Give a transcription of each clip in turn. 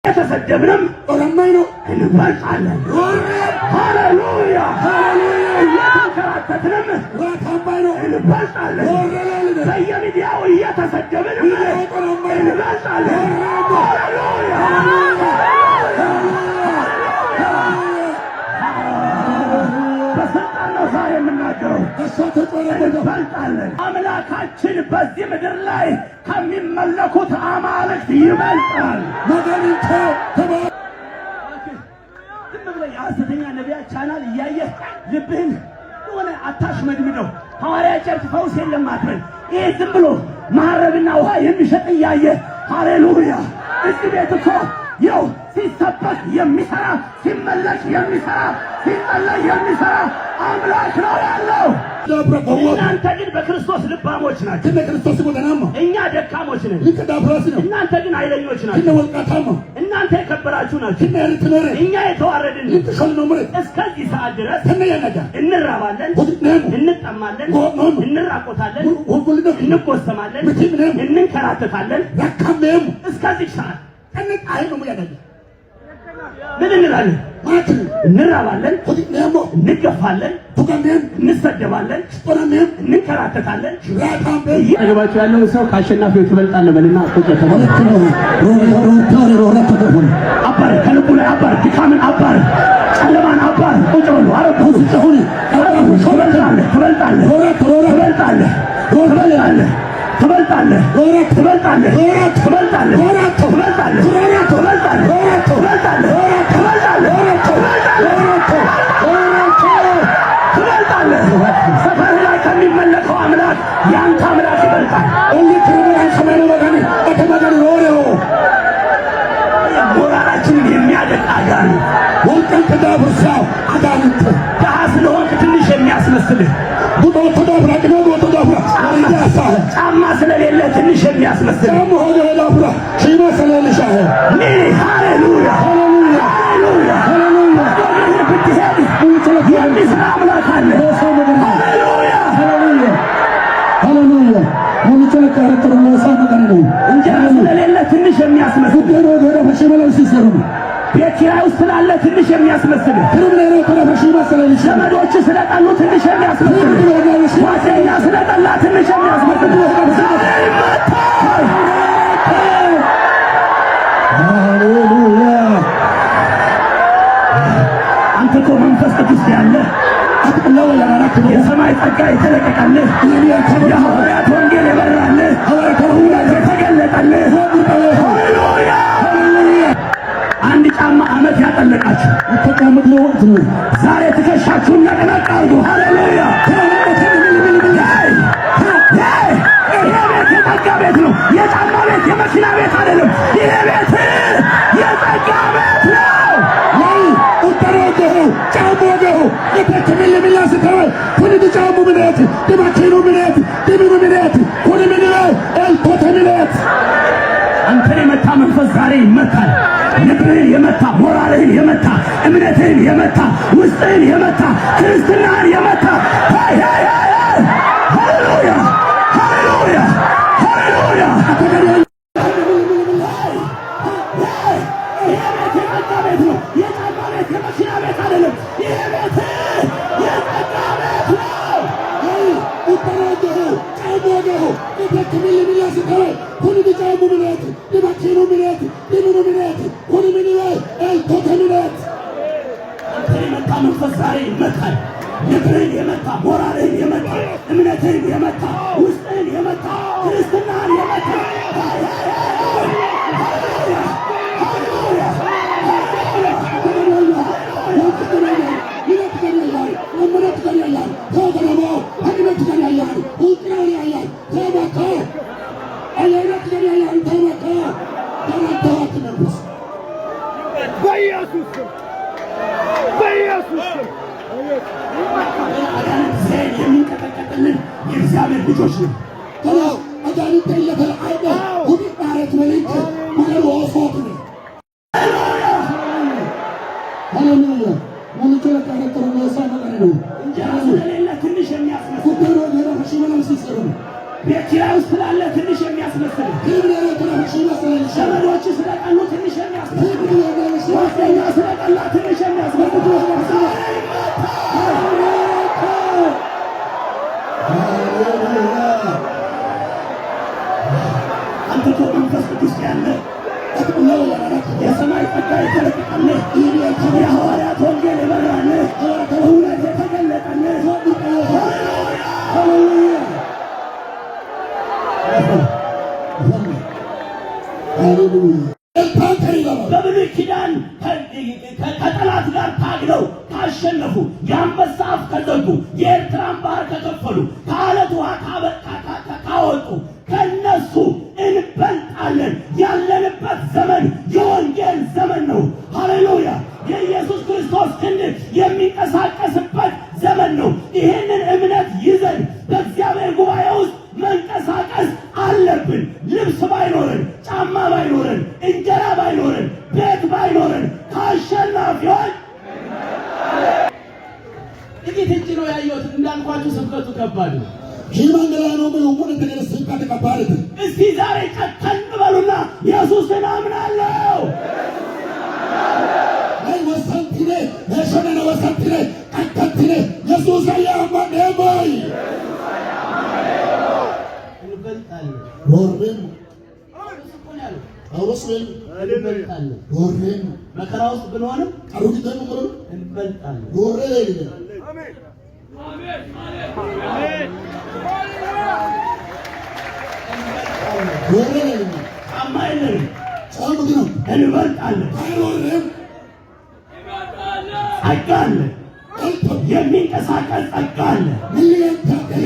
የተሰደብንም ኦሮማይ ነው እንበልጣለን። ሃሌሉያ እየተንከራተትንም ዋታባይ ነው እንበልጣለን። በየሚዲያው እየተሰደብንም እንበልጣለን። ሃሌሉያ በስልጣን ነው ዛሬ የምናገረው። እንበልጣለን። አምላካችን በዚህ ምድር ላይ ከሚመለኩት አማልክት ይበልጣል። መድኃኒቴ ዝም ብለህ የሐሰተኛ ነቢያት ቻናል እያየህ ልብህን የሆነ አታሽመድምደው። ሐዋርያ ቸርች ፈውስ የለም አትበል። ይሄ ዝም ብሎ ማረብና ውሃ የሚሸጥ እያየህ ሃሌሉያ። እዚህ ቤት እኮ ይኸው ሲሰበክ የሚሰራ ሲመለክ የሚሰራ ሲጸለይ የሚሰራ አምላክ ነው ያለው። እናንተ ግን በክርስቶስ ልባሞች ናችሁ። ክርስቶስ ጎዳናማ እኛ ደካሞች ነን። እናንተ ግን ኃይለኞች ናችሁ። እናንተ የከበራችሁ ናችሁ። እኛ የተዋረድን። እስከዚህ ሰዓት ድረስ እንራባለን፣ እንጠማለን፣ እንራቆታለን፣ እንጎሰማለን፣ እንንከራተታለን። እስከዚህ ሰዓት ምን እንላለን? እንራባለን፣ እንገፋለን፣ እንሰደባለን፣ እንከራተታለን። አገባቸው ያለው ሰው ከአሸናፊው ትበልጣለህ በልና አባር ከልቡ ላይ አባር ድካምን አባር ጨለማን አባር ቁጭ በሉ። አረብ ሁሉ ትበልጣለህ፣ ትበልጣለህ፣ ትበልጣለህ፣ ትበልጣለህ፣ ትበልጣለህ፣ ትበልጣለህ፣ ትበልጣለህ፣ ትበልጣለህ፣ ሰፈር ላይ ከሚመለከው አምላክ ያንተ አምላክ ይበልጣል። ሞራላችንን የሚያደቅ አጋንንት ድሀ ስለሆንክ ትንሽ የሚያስመስልህ ጫማ ስለሌለ ትንሽ የሚያስመስልህ ሃሌሉያ የሚሰራ አምላክ አለ። እንጀራ ስለሌለ ትንሽ የሚያስመስል ቤት ኪራይ ውስጥ ስላለ ትንሽ የሚያስመስል ዘመዶች ስለጠሉ ትንሽ የሚያስመስል ጓደኛ ስለጠላ ትንሽ የሚያስመስል አንተ እኮ መንፈስ ቅዱስ ያለ የሰማይ ጸጋ የተለቀቀልህ የሐዋርያት ወንጌል የበራልህ እውነት የተገለጠልህ ሃሌሉያ። አንድ ጫማ ዓመት ያጠለቃችሁ ዛሬ ትከሻችሁን ነቅነቅ አድርጉ። ሃሌሉያ። ይሄ ቤት የጸጋ ቤት ነው። የጫማ ቤት የመኪና ቤት አይደለም። ይሄ ቤት የጸጋ ቤት ነው። አንተን የመታ መንፈስ ዛሬ ይመታል። ልብህን የመታ ሞራልህን የመታ እምነትህን የመታ ውስጥህን የመታ ክርስትናህን የመታ ሃሌሉያ ሃሌሉያ ሃሌሉያ መንፈስ ዛሬ ይመታል። ልብህን የመታ ሞራልህን የመታ እምነትህን የመታ ውስጥህን የመታ ክርስትናህን የመታ የሚንቀጠቀጥልን የእግዚአብሔር ልጆች ነው። ቤት ኪራይ ውስጥ ስላለ ትንሽ የሚያስመስል ዘመዶች ስለቀኑ ትንሽ የሚያስመስል ሶስተኛ ስለጠላ ትንሽ የሚያስመልጡ አንተ እኮ መንፈስ ቅዱስ ያለ የሰማይ ጸጋ የተለቀቀልህ የሐዋርያት ወንጌል የበራልህ እውነት የተገለጠልህ በብሉይ ኪዳን ከጠላት ጋር ታግለው ካሸነፉ፣ የአንበሳ አፍ ከዘጉ፣ የኤርትራን ባህር ከከፈሉ፣ ከዓለት ውሃ ካወጡ ከነሱ እንበልጣለን። ያለንበት ዘመን የወንጌል ዘመን ነው። ሃሌሉያ! የኢየሱስ ክርስቶስ ክንድ የሚንቀሳቀስበት ዘመን ነው። ይህንን እምነት ይዘን በእግዚአብሔር ጉባኤ ውስጥ መንቀሳቀስ አለብን። ልብስ ባይኖረን፣ ጫማ ባይኖረን፣ እንጀራ ባይኖረን፣ ቤት ባይኖረን ከአሸናፊዎች ጥቂት እጅ ነው ያየሁት። እንዳልኳችሁ ስብከቱ ከባድ ነው። እስቲ ዛሬ ጨከን በሉና ኢየሱስን አምናለሁ። መከራ ውስጥ ብንሆንም እንበልጣለን። ጫማ የለንም፣ እንበልጣለን። ጸጋ አለ፣ የሚንቀሳቀስ ጸጋ አለ፣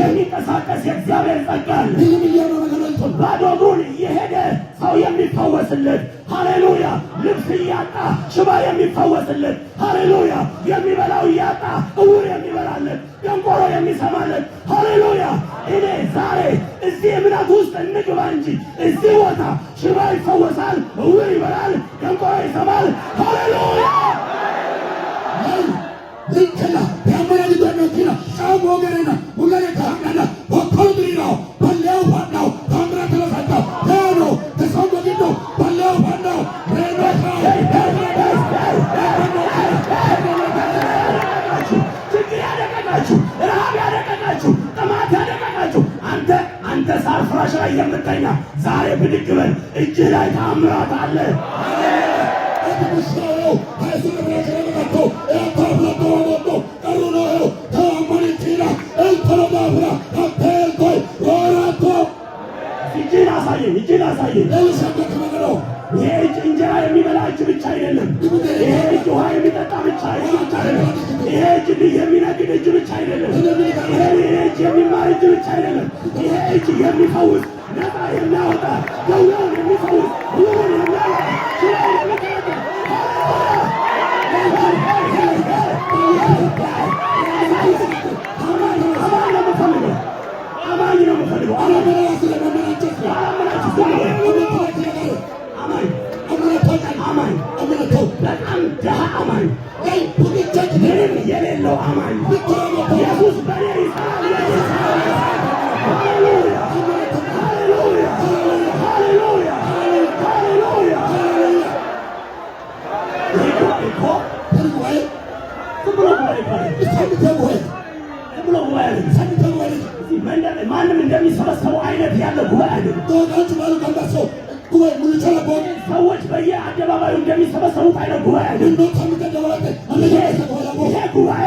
የሚንቀሳቀስ የእግዚአብሔር ጸጋ አለ። ባዶ እግሩን እየሄደ ሰው የሚፈወስለት፣ ሃሌሉያ! ልብስ እያጣ ሽባ የሚፈወስለት፣ ሃሌሉያ! የሚበላው እያጣ እውር የሚበላለት፣ ደንቆሮ የሚሰማለት፣ ሃሌሉያ! እኔ ዛሬ እዚህ እምነት ውስጥ እንግባ እንጂ እዚህ ቦታ ሽባ ይፈወሳል፣ እውር ይበላል፣ ደንቆሮ ይሰማል። ሃሌሉያ! ይከላ ያመናጅ ደነኪና ሻሞ ገረና ሁላኔ ታቀና ወኮድሪኖ ባለው ባለው ታምራ ተለፈታ ታኖ ተሰንጎጊዶ ባለው ባለው ረኖታ ችግር ያደቀቃችሁ፣ ረሃብ ያደቀቃችሁ፣ ጥማት ያደቀቃችሁ አንተ ሳር ፍራሽ ላይ የምተኛ ዛሬ ብድግ በል። እጅህ ላይ ታምራት አለ። እጅን አሳየኝ። ይሄ እጅ እንጀራ የሚበላ እጅ ብቻ አይደለም። ይሄ እጅ ውሃ የሚጠጣ ብቻ አይደለም። ይሄ እጅ የሚነግድ እጅ ብቻ አይደለም። ይሄ እጅ የሚማር እጅ ብቻ አይደለም። ይሄ እጅ የሚፈውስ፣ ነፃ የሚያወጣ፣ ደዌውን የሚፈውስ፣ ሁሉን የሚያወጣ አማኝ ነው የምፈልገው። በጣም ደሃ አማኝ፣ ምንም የሌለው አማኝ ኢየሱስ በኔ ይሰራል። ሃሌሉያ! ሃሌሉያ! ሃሌሉያ! ሃሌሉያ! ማንም እንደሚሰበሰበው አይነት ያለ ጉባኤ አይደለም። ሰዎች በየአደባባዩ እንደሚሰበሰቡት አይነት ጉባኤ አይደለም። ይሄ ጉባኤ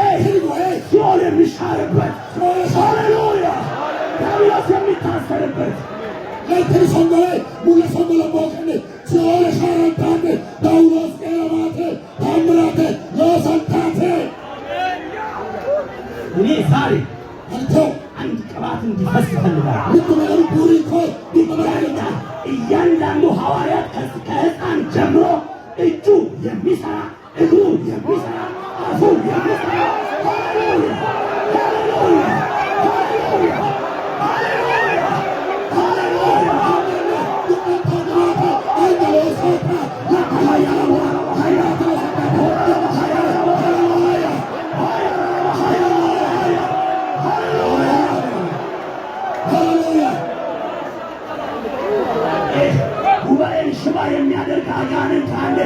ሲኦል የሚሻርበት፣ ሃሌሉያ! ዲያብሎስ የሚታሰርበት እኔ ዛሬ አንድ ቅባት እንዲፈስ እፈልጋለሁ። እያንዳንዱ ሐዋርያት ከሕፃን ጀምሮ እጁ የሚሰራ፣ እግሩ የሚሰራ፣ አፉ የሚሰራ፣ ሃሌሉያ! ሃሌሉያ! ሃሌሉያ! ሃሌሉያ! ጉባኤን ሽባ የሚያደርግ አጋንንት አለ።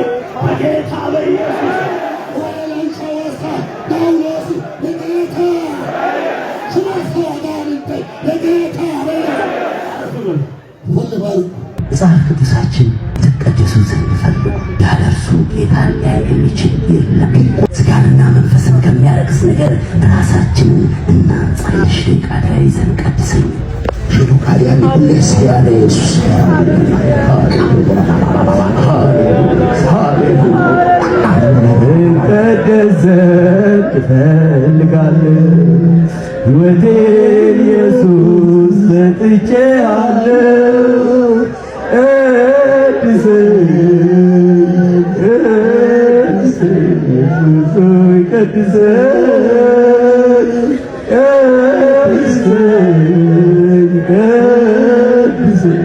መጽሐፍ ቅዱሳችን ተቀደሱ ዘንድ ፈልጉ፣ ያለ እርሱ ጌታን ሊያይ የሚችል የለም። ስጋንና መንፈስን ከሚያረክስ ነገር ራሳችንን እናንጻ። ደቂቃ ተያይዘን ቀድሰኝ ሉቃዲያን ሁሌስ ያለ ኢየሱስ ቀደስ ዘንድ እፈልጋለሁ፣ ሕይወቴን ኢየሱስ ሰጥቼአለሁ። ቀድሰኝ ቀድሰኝ ቀድሰኝ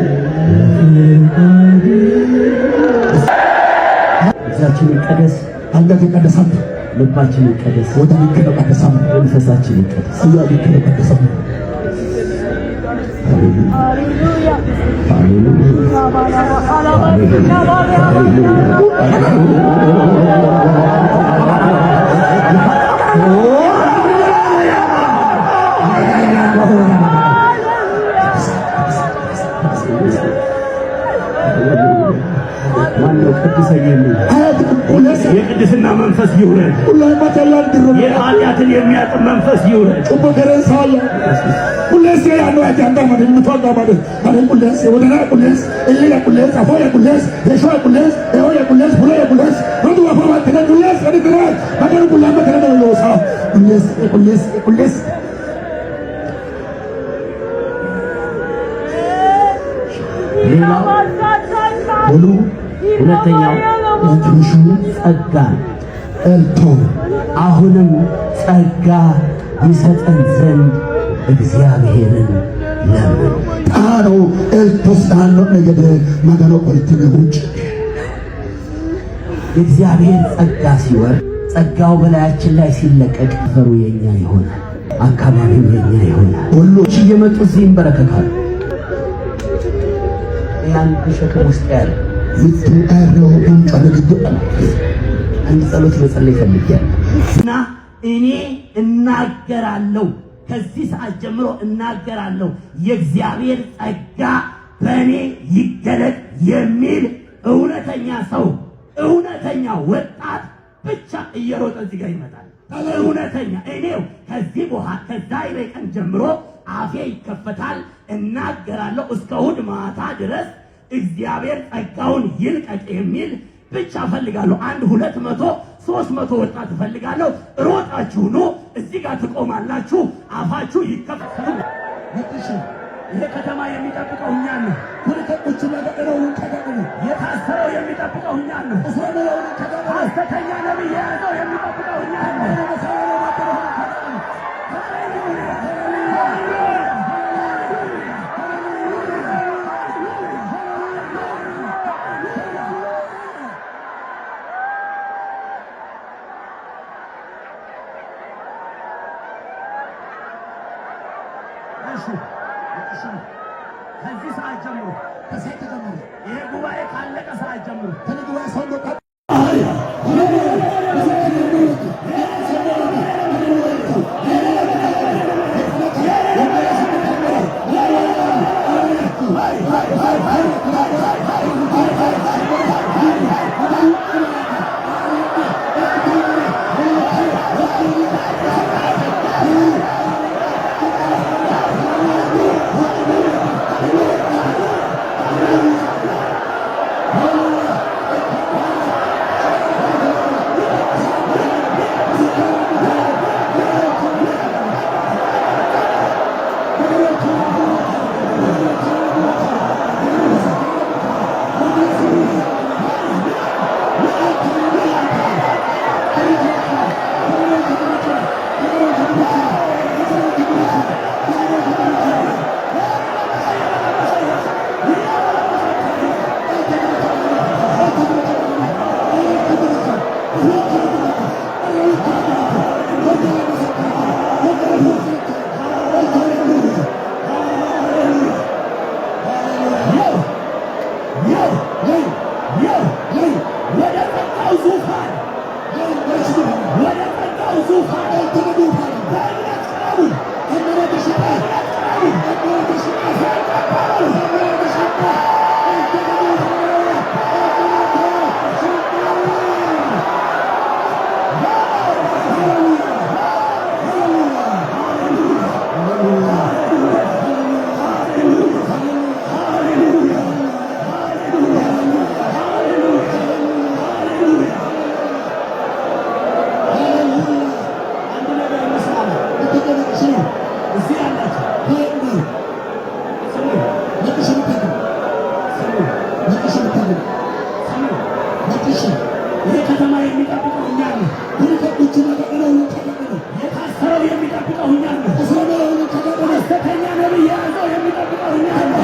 እጃችንን ቀደስ፣ አንገት ይቀደሳል፣ ልባችን ይቀደስ፣ ወደ ልክነ ቀደሳም፣ መንፈሳችን ይቀደስ፣ እያ ልክነ ቀደሳም። ሃሌሉያ የቅድስና መንፈስ ይውረድ። የኃጢአትን የሚያጥብ መንፈስ ይውረድ። ሁለተኛው ጸጋ እልቶ አሁንም ጸጋ ይሰጠን ዘንድ እግዚአብሔርን ለምን ጣሮ እልቶስ ዳኖ ነገደ ማጋኖ ቆልቲነ ውጭ የእግዚአብሔር ጸጋ ሲወር ጸጋው በላያችን ላይ ሲለቀቅ ፈሩ የኛ ይሆናል፣ አካባቢው የኛ ይሆናል። ሁሎች እየመጡ እዚህ ይንበረከካሉ። ያን ሸክም ውስጥ ያለ አንድ ጸሎት መጸለይ ፈልጌያለሁ እና እኔ እናገራለሁ፣ ከዚህ ሰዓት ጀምሮ እናገራለሁ፣ የእግዚአብሔር ጸጋ በእኔ ይገለጥ የሚል እውነተኛ ሰው፣ እውነተኛ ወጣት ብቻ እየሮጠ እዚህ ጋር ይመጣል። እውነተኛ እኔው ከዚህ በኋላ ከዛሬ ቀን ጀምሮ አፌ ይከፈታል፣ እናገራለሁ እስከ እሑድ ማታ ድረስ እግዚአብሔር ጸጋውን ይልቀቅ የሚል ብቻ ፈልጋለሁ። 100 200 300 ወጣት ፈልጋለሁ። ሮጣችሁ ኑ፣ እዚህ ጋር ትቆማላችሁ፣ አፋችሁ ይከፈታል። ይሄ ከተማ የሚጠብቀው እኛን ነው። የታሰረው የሚጠብቀው እኛን ነው። ሐሰተኛ ነቢይ የያዘው የሚጠብቀው እኛን ነው። ከዚህ ሰዓት ጀምሮ ይሄ ጉባኤ ካለቀ ሰዓት ጀምሮ ከተማ የሚጠብቀው እኛን ነው። የታሰረው የሚጠብቀው እኛን ነው። ሐሰተኛ ነቢይ የያዘው የሚጠብቀው እኛን ነው።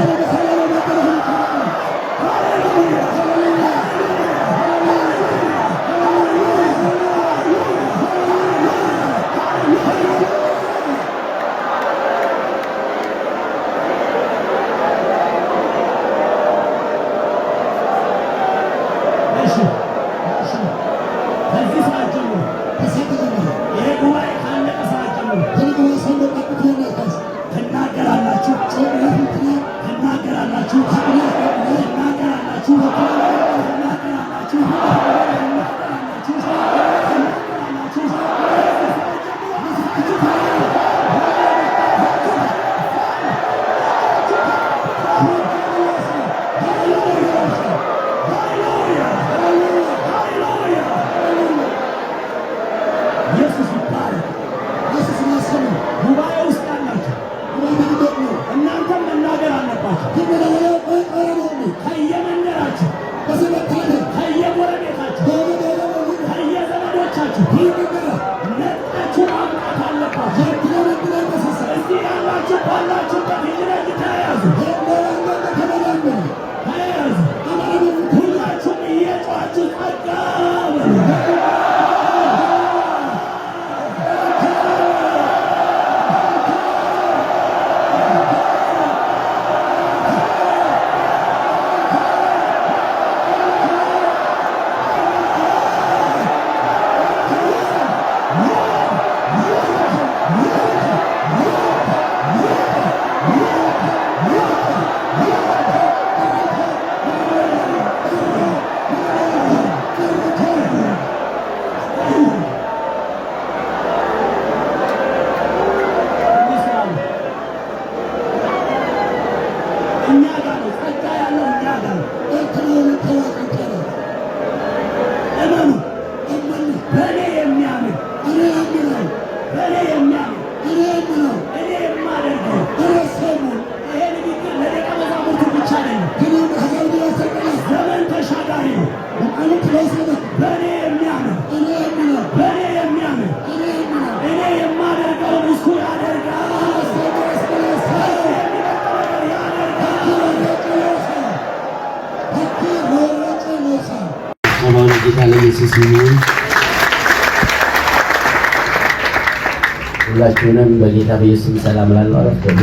ሁላችሁንም በጌታ በኢየሱስ ሰላም ላለው አረፈዱ።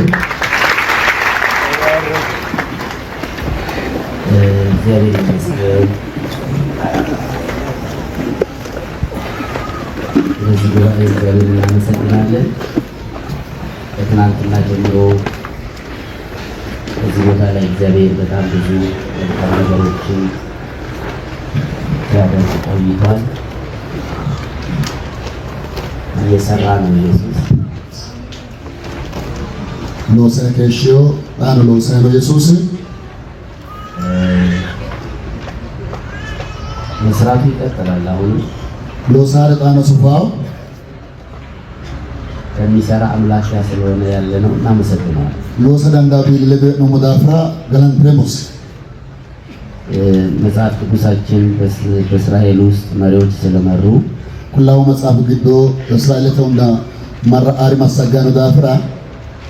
እግዚአብሔር ይመስገን። በዚህ ጉባኤ እግዚአብሔር እናመሰግናለን። ከትናንትና ጀምሮ በዚህ ቦታ ላይ እግዚአብሔር በጣም ብዙ መልካም ነገሮችን ሲያደርግ ቆይቷል። እየሰራ ነው ኢየሱስ ሎሰን ከሽዮ ባኑ ሎሰን ነው ኢየሱስ መስራቱ ይቀጥላል። አሁን ሎሳር ባኑ ሱፋው ከሚሰራ አምላክ ጋር ስለሆነ ያለ ነው። እናመሰግናለን። ሎሰን ዳቢ ለበ ነው ሙዳፍራ ገላንትሬሞስ መጽሐፍ ቅዱሳችን በእስራኤል ውስጥ መሪዎች ስለመሩ ኩላው መጽሐፍ ግዶ እስራኤል ተውና ማራአሪ ማሳጋኑ ዳፍራ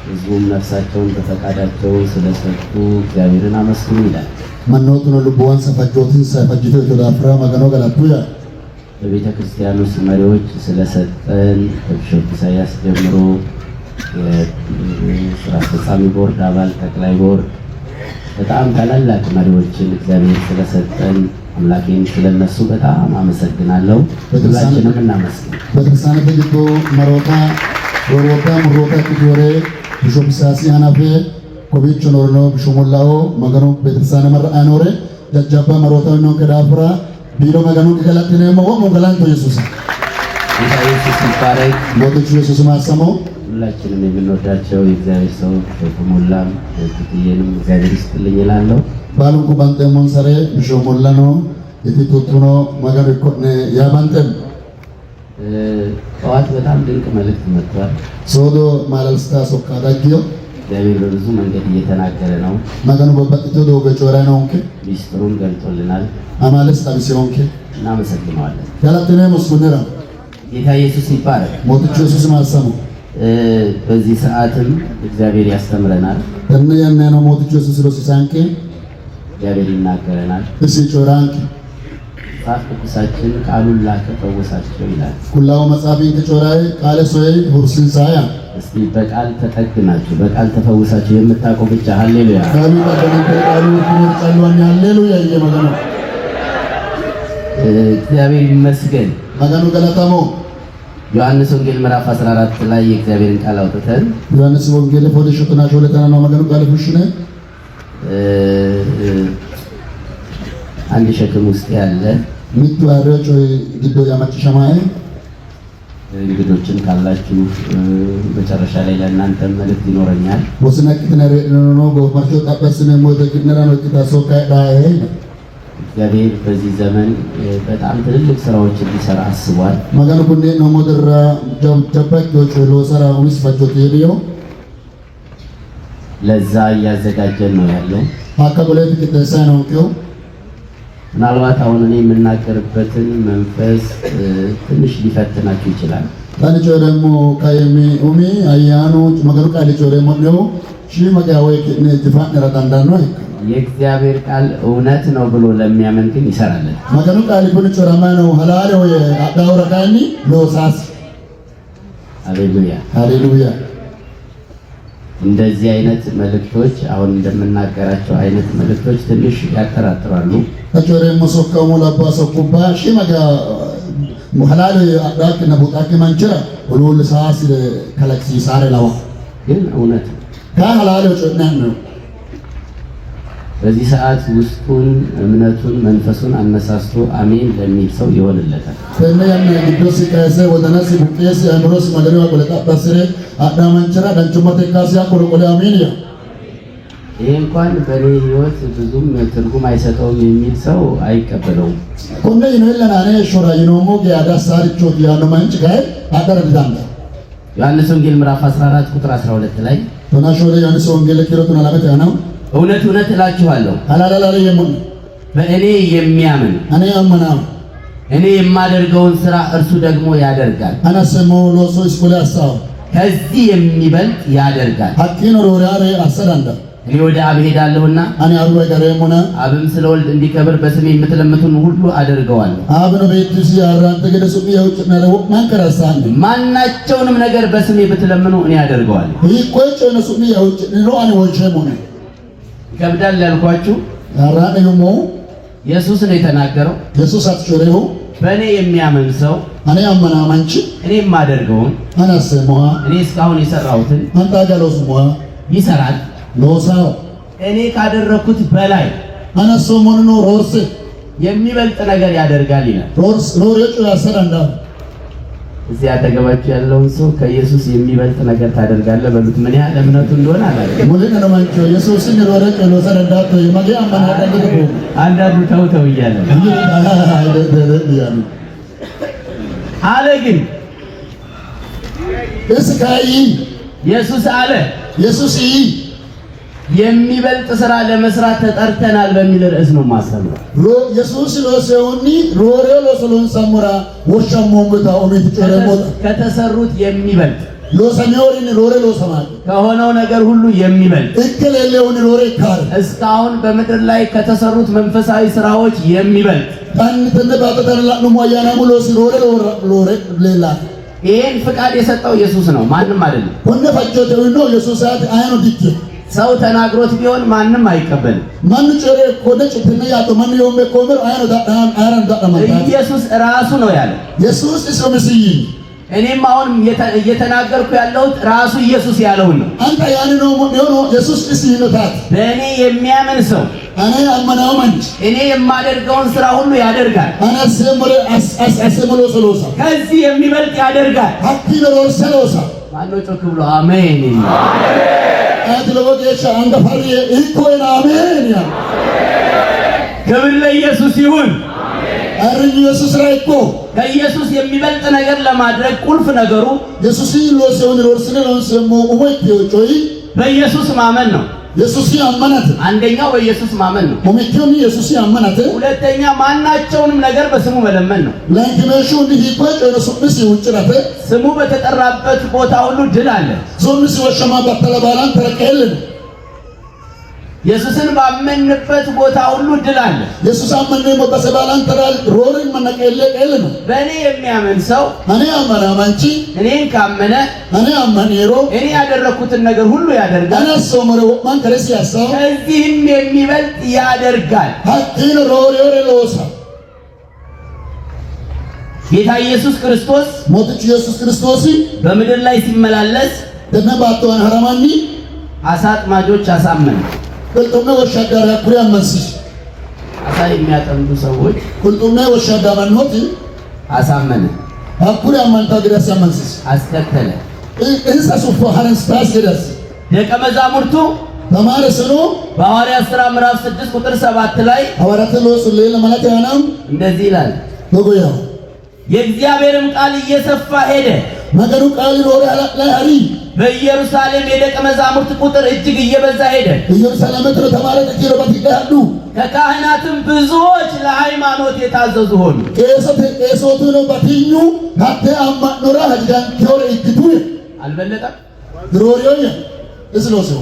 ህዝቡም ነፍሳቸውን በፈቃዳቸው ስለሰጡ እግዚአብሔርን አመስግኑ ይላል። መኖቱ ነው ልቦዋን ሰፈጆትን ሰፈጅቶ ዳፍራ መገኖ ገላቱያ በቤተ ክርስቲያን ውስጥ መሪዎች ስለሰጠን ከቢሾፕ ኢሳያስ ጀምሮ የሥራ አስፈጻሚ ቦርድ አባል፣ ጠቅላይ ቦርድ በጣም ታላላቅ መሪዎችን እግዚአብሔር ስለሰጠን አምላኬን ስለነሱ በጣም አመሰግናለሁ። ሁላችንም እናመስግን። በተሳነ በጅቶ መሮታ ሮሮታ ሙሮታ ኪጆሬ ቢሾፕ ኢሳያስ ያናፈ ኮቢቾ ኖርኖ ቢሾሞላኦ መገኖ በተሳነ መራ አኖሬ ጃጃባ መሮታ ነው ከዳፍራ ቢሎ መገኑ ከላትነ ሞሞ ገላንቶ ኢየሱስ ኢየሱስ ይባረክ። ሞቶቹ ኢየሱስ ማሰማው ሁላችንም የምንወዳቸው የእግዚአብሔር ሰው ሸኩሙላም ትትየንም እግዚአብሔር ይስጥልኝ እላለሁ። ባሉኩ ባንተሞን ሰሬ ቢሾሞላኖ የቲቱቱኖ መገኑ ኮነ ያባንተም ጠዋት በጣም ድንቅ መልእክት መጥቷል። ሶዶ ማለልስታ ሶካዳጊዮ እግዚአብሔር በብዙ መንገድ እየተናገረ ነው። maganu babbaxxitoo doogo coora noonke ሚስጥሩን ገልጦልናል። amales xabiseonke እናመሰግነዋለን። galatine muskunera ጌታ ኢየሱስ ይባረክ። mootichi yesuus maassamo በዚህ ሰዓትም እግዚአብሔር ያስተምረናል። tenne yanneno mootichi yesuus rosiisaanke እግዚአብሔር ይናገረናል። isi cooraanke መጽሐፍ ቅዱሳችን ቃሉን ላከ ፈወሳቸው ይላል። kullaawo maxaafiinke cooraa'e qaale so'ee hursiisaaya እስቲ በቃል ተጠግናችሁ በቃል ተፈውሳችሁ የምታውቁ ብቻ ሃሌሉያ qaaluu qaddaniinte qaaluu ulfinee calluwanni halleluuyaa iyye maganu እግዚአብሔር ይመስገን። maganu galatamoo ዮሐንስ ወንጌል ምዕራፍ 14 ላይ የእግዚአብሔርን ቃል አውጥተን yohannis wongeele foole shoxinaa shooletana noo maganu qaale fushshine አንድ ሸክም ውስጥ ያለ mittu aarree coy giddoo yaamachishamaaye እንግዶችን ካላችሁ መጨረሻ ላይ ለእናንተ መልእክት ይኖረኛል። bosina qitina reedhinoo goofarchoo xaphassine moote qidneraan hojjetaa sookkaa dhaa'ee እግዚአብሔር በዚህ ዘመን በጣም ትልልቅ ስራዎችን ሊሰራ አስቧል። maganu kunneen namoota irraa jabbaachoo coyloo saraa umis fachootii dhiyoo ለዛ እያዘጋጀን ነው ያለው። akka goleetti qixxeessaa noonqiyoo ምናልባት አሁን እኔ የምናገርበትን መንፈስ ትንሽ ሊፈትናችሁ ይችላል። Tani coodemmoo kaayemii umii ayyaanuu maganu qaali coodemmoo dhiyoo shii maqaa wayii kidnee jifaan irra danda'annoo የእግዚአብሔር ቃል እውነት ነው ብሎ ለሚያምን ግን ይሰራል። maganu qaali kun cooramaa halaale wayii addaa waraqaanni loosaas ሃሌሉያ ሃሌሉያ እንደዚህ አይነት መልእክቶች አሁን እንደምናገራቸው አይነት መልእክቶች ትንሽ ያጠራጥራሉ። coodemmoo sokkaamuu labbaa sokkubbaa shii maqaa halaale addaa kina buxaatti manchira uluul saas kalaqsiisaare lawa ግን እውነት ነው። kaa halaale coodnaan በዚህ ሰዓት ውስጡን እምነቱን መንፈሱን አነሳስቶ አሜን ለሚል ሰው ይሆንለታል። tenne yanna giddosi kaasee wadanasi buqqeesi amurosi magarii waa goleta basire addaa manchira danchumate kaasiyaa kolokole amiiniya ይሄ እንኳን በእኔ ህይወት ብዙም ትርጉም አይሰጠውም የሚል ሰው አይቀበለውም። kunne yinoillanane shora yinoommoo geeyadaa saarichooti yaanno manchi gahe adara didanda ዮሐንስ ወንጌል ምዕራፍ 14 ቁጥር 12 ላይ tona shore yohanis wongeele kirootuna lamete anam እውነት እውነት እላችኋለሁ halaalalaale yemmun በእኔ የሚያምን ane ammanam እኔ የማደርገውን ስራ እርሱ ደግሞ ያደርጋል፣ anasemo looso iskole assaawo ከዚህ የሚበልጥ ያደርጋል። hakkiino rooriyaare assadanda እኔ ወደ አብ ሄዳለሁና ani aruwe gareemmuna አብም ስለ ወልድ እንዲከብር በስሜ የምትለምቱን ሁሉ አደርገዋለሁ። aabino beettisi arraante gede su'mi yawucci'nare wo'man karassaanni ማናቸውንም ነገር በስሜ ብትለምኑ እኔ አደርገዋለሁ። hiikkoe coyno su'mi yawucci'niro ani wolsheemune ይከብዳል ያልኳችሁ arraane yommuu ኢየሱስ ነው የተናገረው። yesuus ati coreehu በእኔ የሚያምን ሰው ani ammanaa manchi እኔ የማደርገውን anasemoha እኔ እስካሁን የሰራሁትን antaa galoosumoha ይሰራል፣ loosaa እኔ ካደረኩት በላይ anasomonno roorse የሚበልጥ ነገር ያደርጋል ይላል። rooree coy assa danda'a እዚህ አጠገባችሁ ያለውን ሰው ከኢየሱስ የሚበልጥ ነገር ታደርጋለህ በሉት። ምን ያህል እምነቱ እንደሆነ አላውቅም። mul'ina no mancho yesuusin rooree coy loosa danda'a toy magee ammanaa danda'u ko አንዳንዱ ተው ተው እያለ አለ። ግን እስካይ ኢየሱስ አለ yesuus የሚበልጥ ስራ ለመስራት ተጠርተናል በሚል ርዕስ ነው ማስተምረው። yesuus looseewunni rooree loosoloon sammura worshammoomota omiiti coreemota ከተሰሩት የሚበልጥ loosameewrin rooree loosamaal ከሆነው ነገር ሁሉ የሚበልጥ ikkeleelleewni rooree kaare እስካሁን በምድር ላይ ከተሰሩት መንፈሳዊ ስራዎች የሚበልጥ tanni tenne baatatan la'numo ayyaanamu loosi rooree leellaa ይሄን ፍቃድ የሰጠው ኢየሱስ ነው፣ ማንም አይደለም። konne fachooteewinno yesuusaati ayano dikke ሰው ተናግሮት ቢሆን ማንም አይቀበልም። manni coree kode cittinne yaaddo manni yoome koomer ayano dadhaan ayano dadhamantaati ኢየሱስ ራሱ ነው ያለው። yesuus isa misiyyi እኔም አሁን እየተናገርኩ ያለሁት ራሱ ኢየሱስ ያለውን ነው። anta yaanino yono yesuus isi hinotaati በእኔ የሚያምን ሰው ane ammanaawo manchi እኔ የማደርገውን ስራ ሁሉ ያደርጋል፣ anaseemore aseemo looso loosa ከዚህ የሚበልጥ ያደርጋል። hakkiino roorse loosa ማነው ጮክ ብሎ አሜን? ati lowo geeshsha angafarriye ikkoen amen ya ክብር ለኢየሱስ ይሁን። arrinyu yesuus raa ikko ከኢየሱስ የሚበልጥ ነገር ለማድረግ ቁልፍ ነገሩ yesuusi looseewni roorsine loonseemmo umo itti coyi በኢየሱስ ማመን ነው። ኢየሱስ ያመናት አንደኛው በኢየሱስ ማመን ነው። ሞሚቲዮን ኢየሱስ ያመናት ሁለተኛ ማናቸውንም ነገር በስሙ መለመን ነው። ላንኪሜሹ ሊሂቆጭ ረሱስ ይውጭራተ ስሙ በተጠራበት ቦታ ሁሉ ድል አለ። ዞምስ ወሸማ ባተለባላን ተረከልን ኢየሱስን ባመንበት ቦታ ሁሉ ድል አለ። ኢየሱስ አመነ በሰባላን ተራል ሮርን መነቀለ ነው። በእኔ የሚያምን ሰው እኔ አመናማንቺ እኔን ካመነ እኔ አመኔሮ እኔ ያደረኩትን ነገር ሁሉ ያደርጋል። እኔ ሶመረ ማን ከረስ ያሳው ከዚህም የሚበልጥ ያደርጋል። ሀኪን ሮሬ ሎሳ ጌታ ኢየሱስ ክርስቶስ ሞትች ኢየሱስ ክርስቶስ በምድር ላይ ሲመላለስ ደነባቶን ሐራማኒ አሳ አጥማጆች አሳመነ። ቁልጡሜ ወሻዳራ ኩሪያን መንስሽ አሳ የሚያጠምዱ ሰዎች ቁልጡሜ ወሻዳ ማንሆት አሳመነ። አኩሪያን ማንታ ግዳስ መንስሽ አስከተለ። እንሳ ሱፎ ሐረንስ ታስ ግዳስ ደቀ መዛሙርቱ ተማረሰኑ በሐዋርያት ሥራ ምዕራፍ 6 ቁጥር 7 ላይ ሐዋርያት ሎስ ለለ ማለት ያናም እንደዚህ ይላል። ወጎያው የእግዚአብሔርም ቃል እየሰፋ ሄደ። መገኑ ቃል ሮሬ ላይ አሪ በኢየሩሳሌም የደቀ መዛሙርት ቁጥር እጅግ እየበዛ ሄደ። ኢየሩሳሌም ተማረ ተኪሮባት ይዳሉ ከካህናትም ብዙዎች ለሃይማኖት የታዘዙ ሆኑ። ቄሶቱ ነው ባቲኙ ካተ አማኖራ ሀጃን ኪዮር እክቱ አልበለጠም። ድሮሪዮ እስሎሰው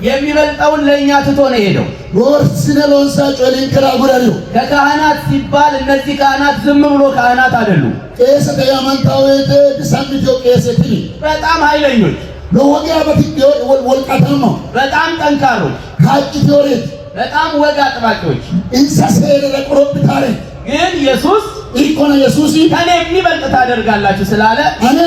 የሚበልጠውን ለእኛ ትቶ ነው ሄደው። ወርስነ ሎንሳ ጮሊን ከራጉራሪዮ ከካህናት ሲባል እነዚህ ካህናት ዝም ብሎ ካህናት አይደሉም። ቄሰ ያማንታውት ዲሳሚቶ ቄሰቲ በጣም ኃይለኞች፣ ለወጊያ በትዮ ወልቃተማ በጣም ጠንካሮች፣ ካጭ ቲዮሬት በጣም ወግ አጥባቂዎች እንሰሰረ ረቆብታሬ ግን ኢየሱስ ኢኮና ኢየሱስ ከኔ የሚበልጥ ታደርጋላችሁ ስላለ እኔ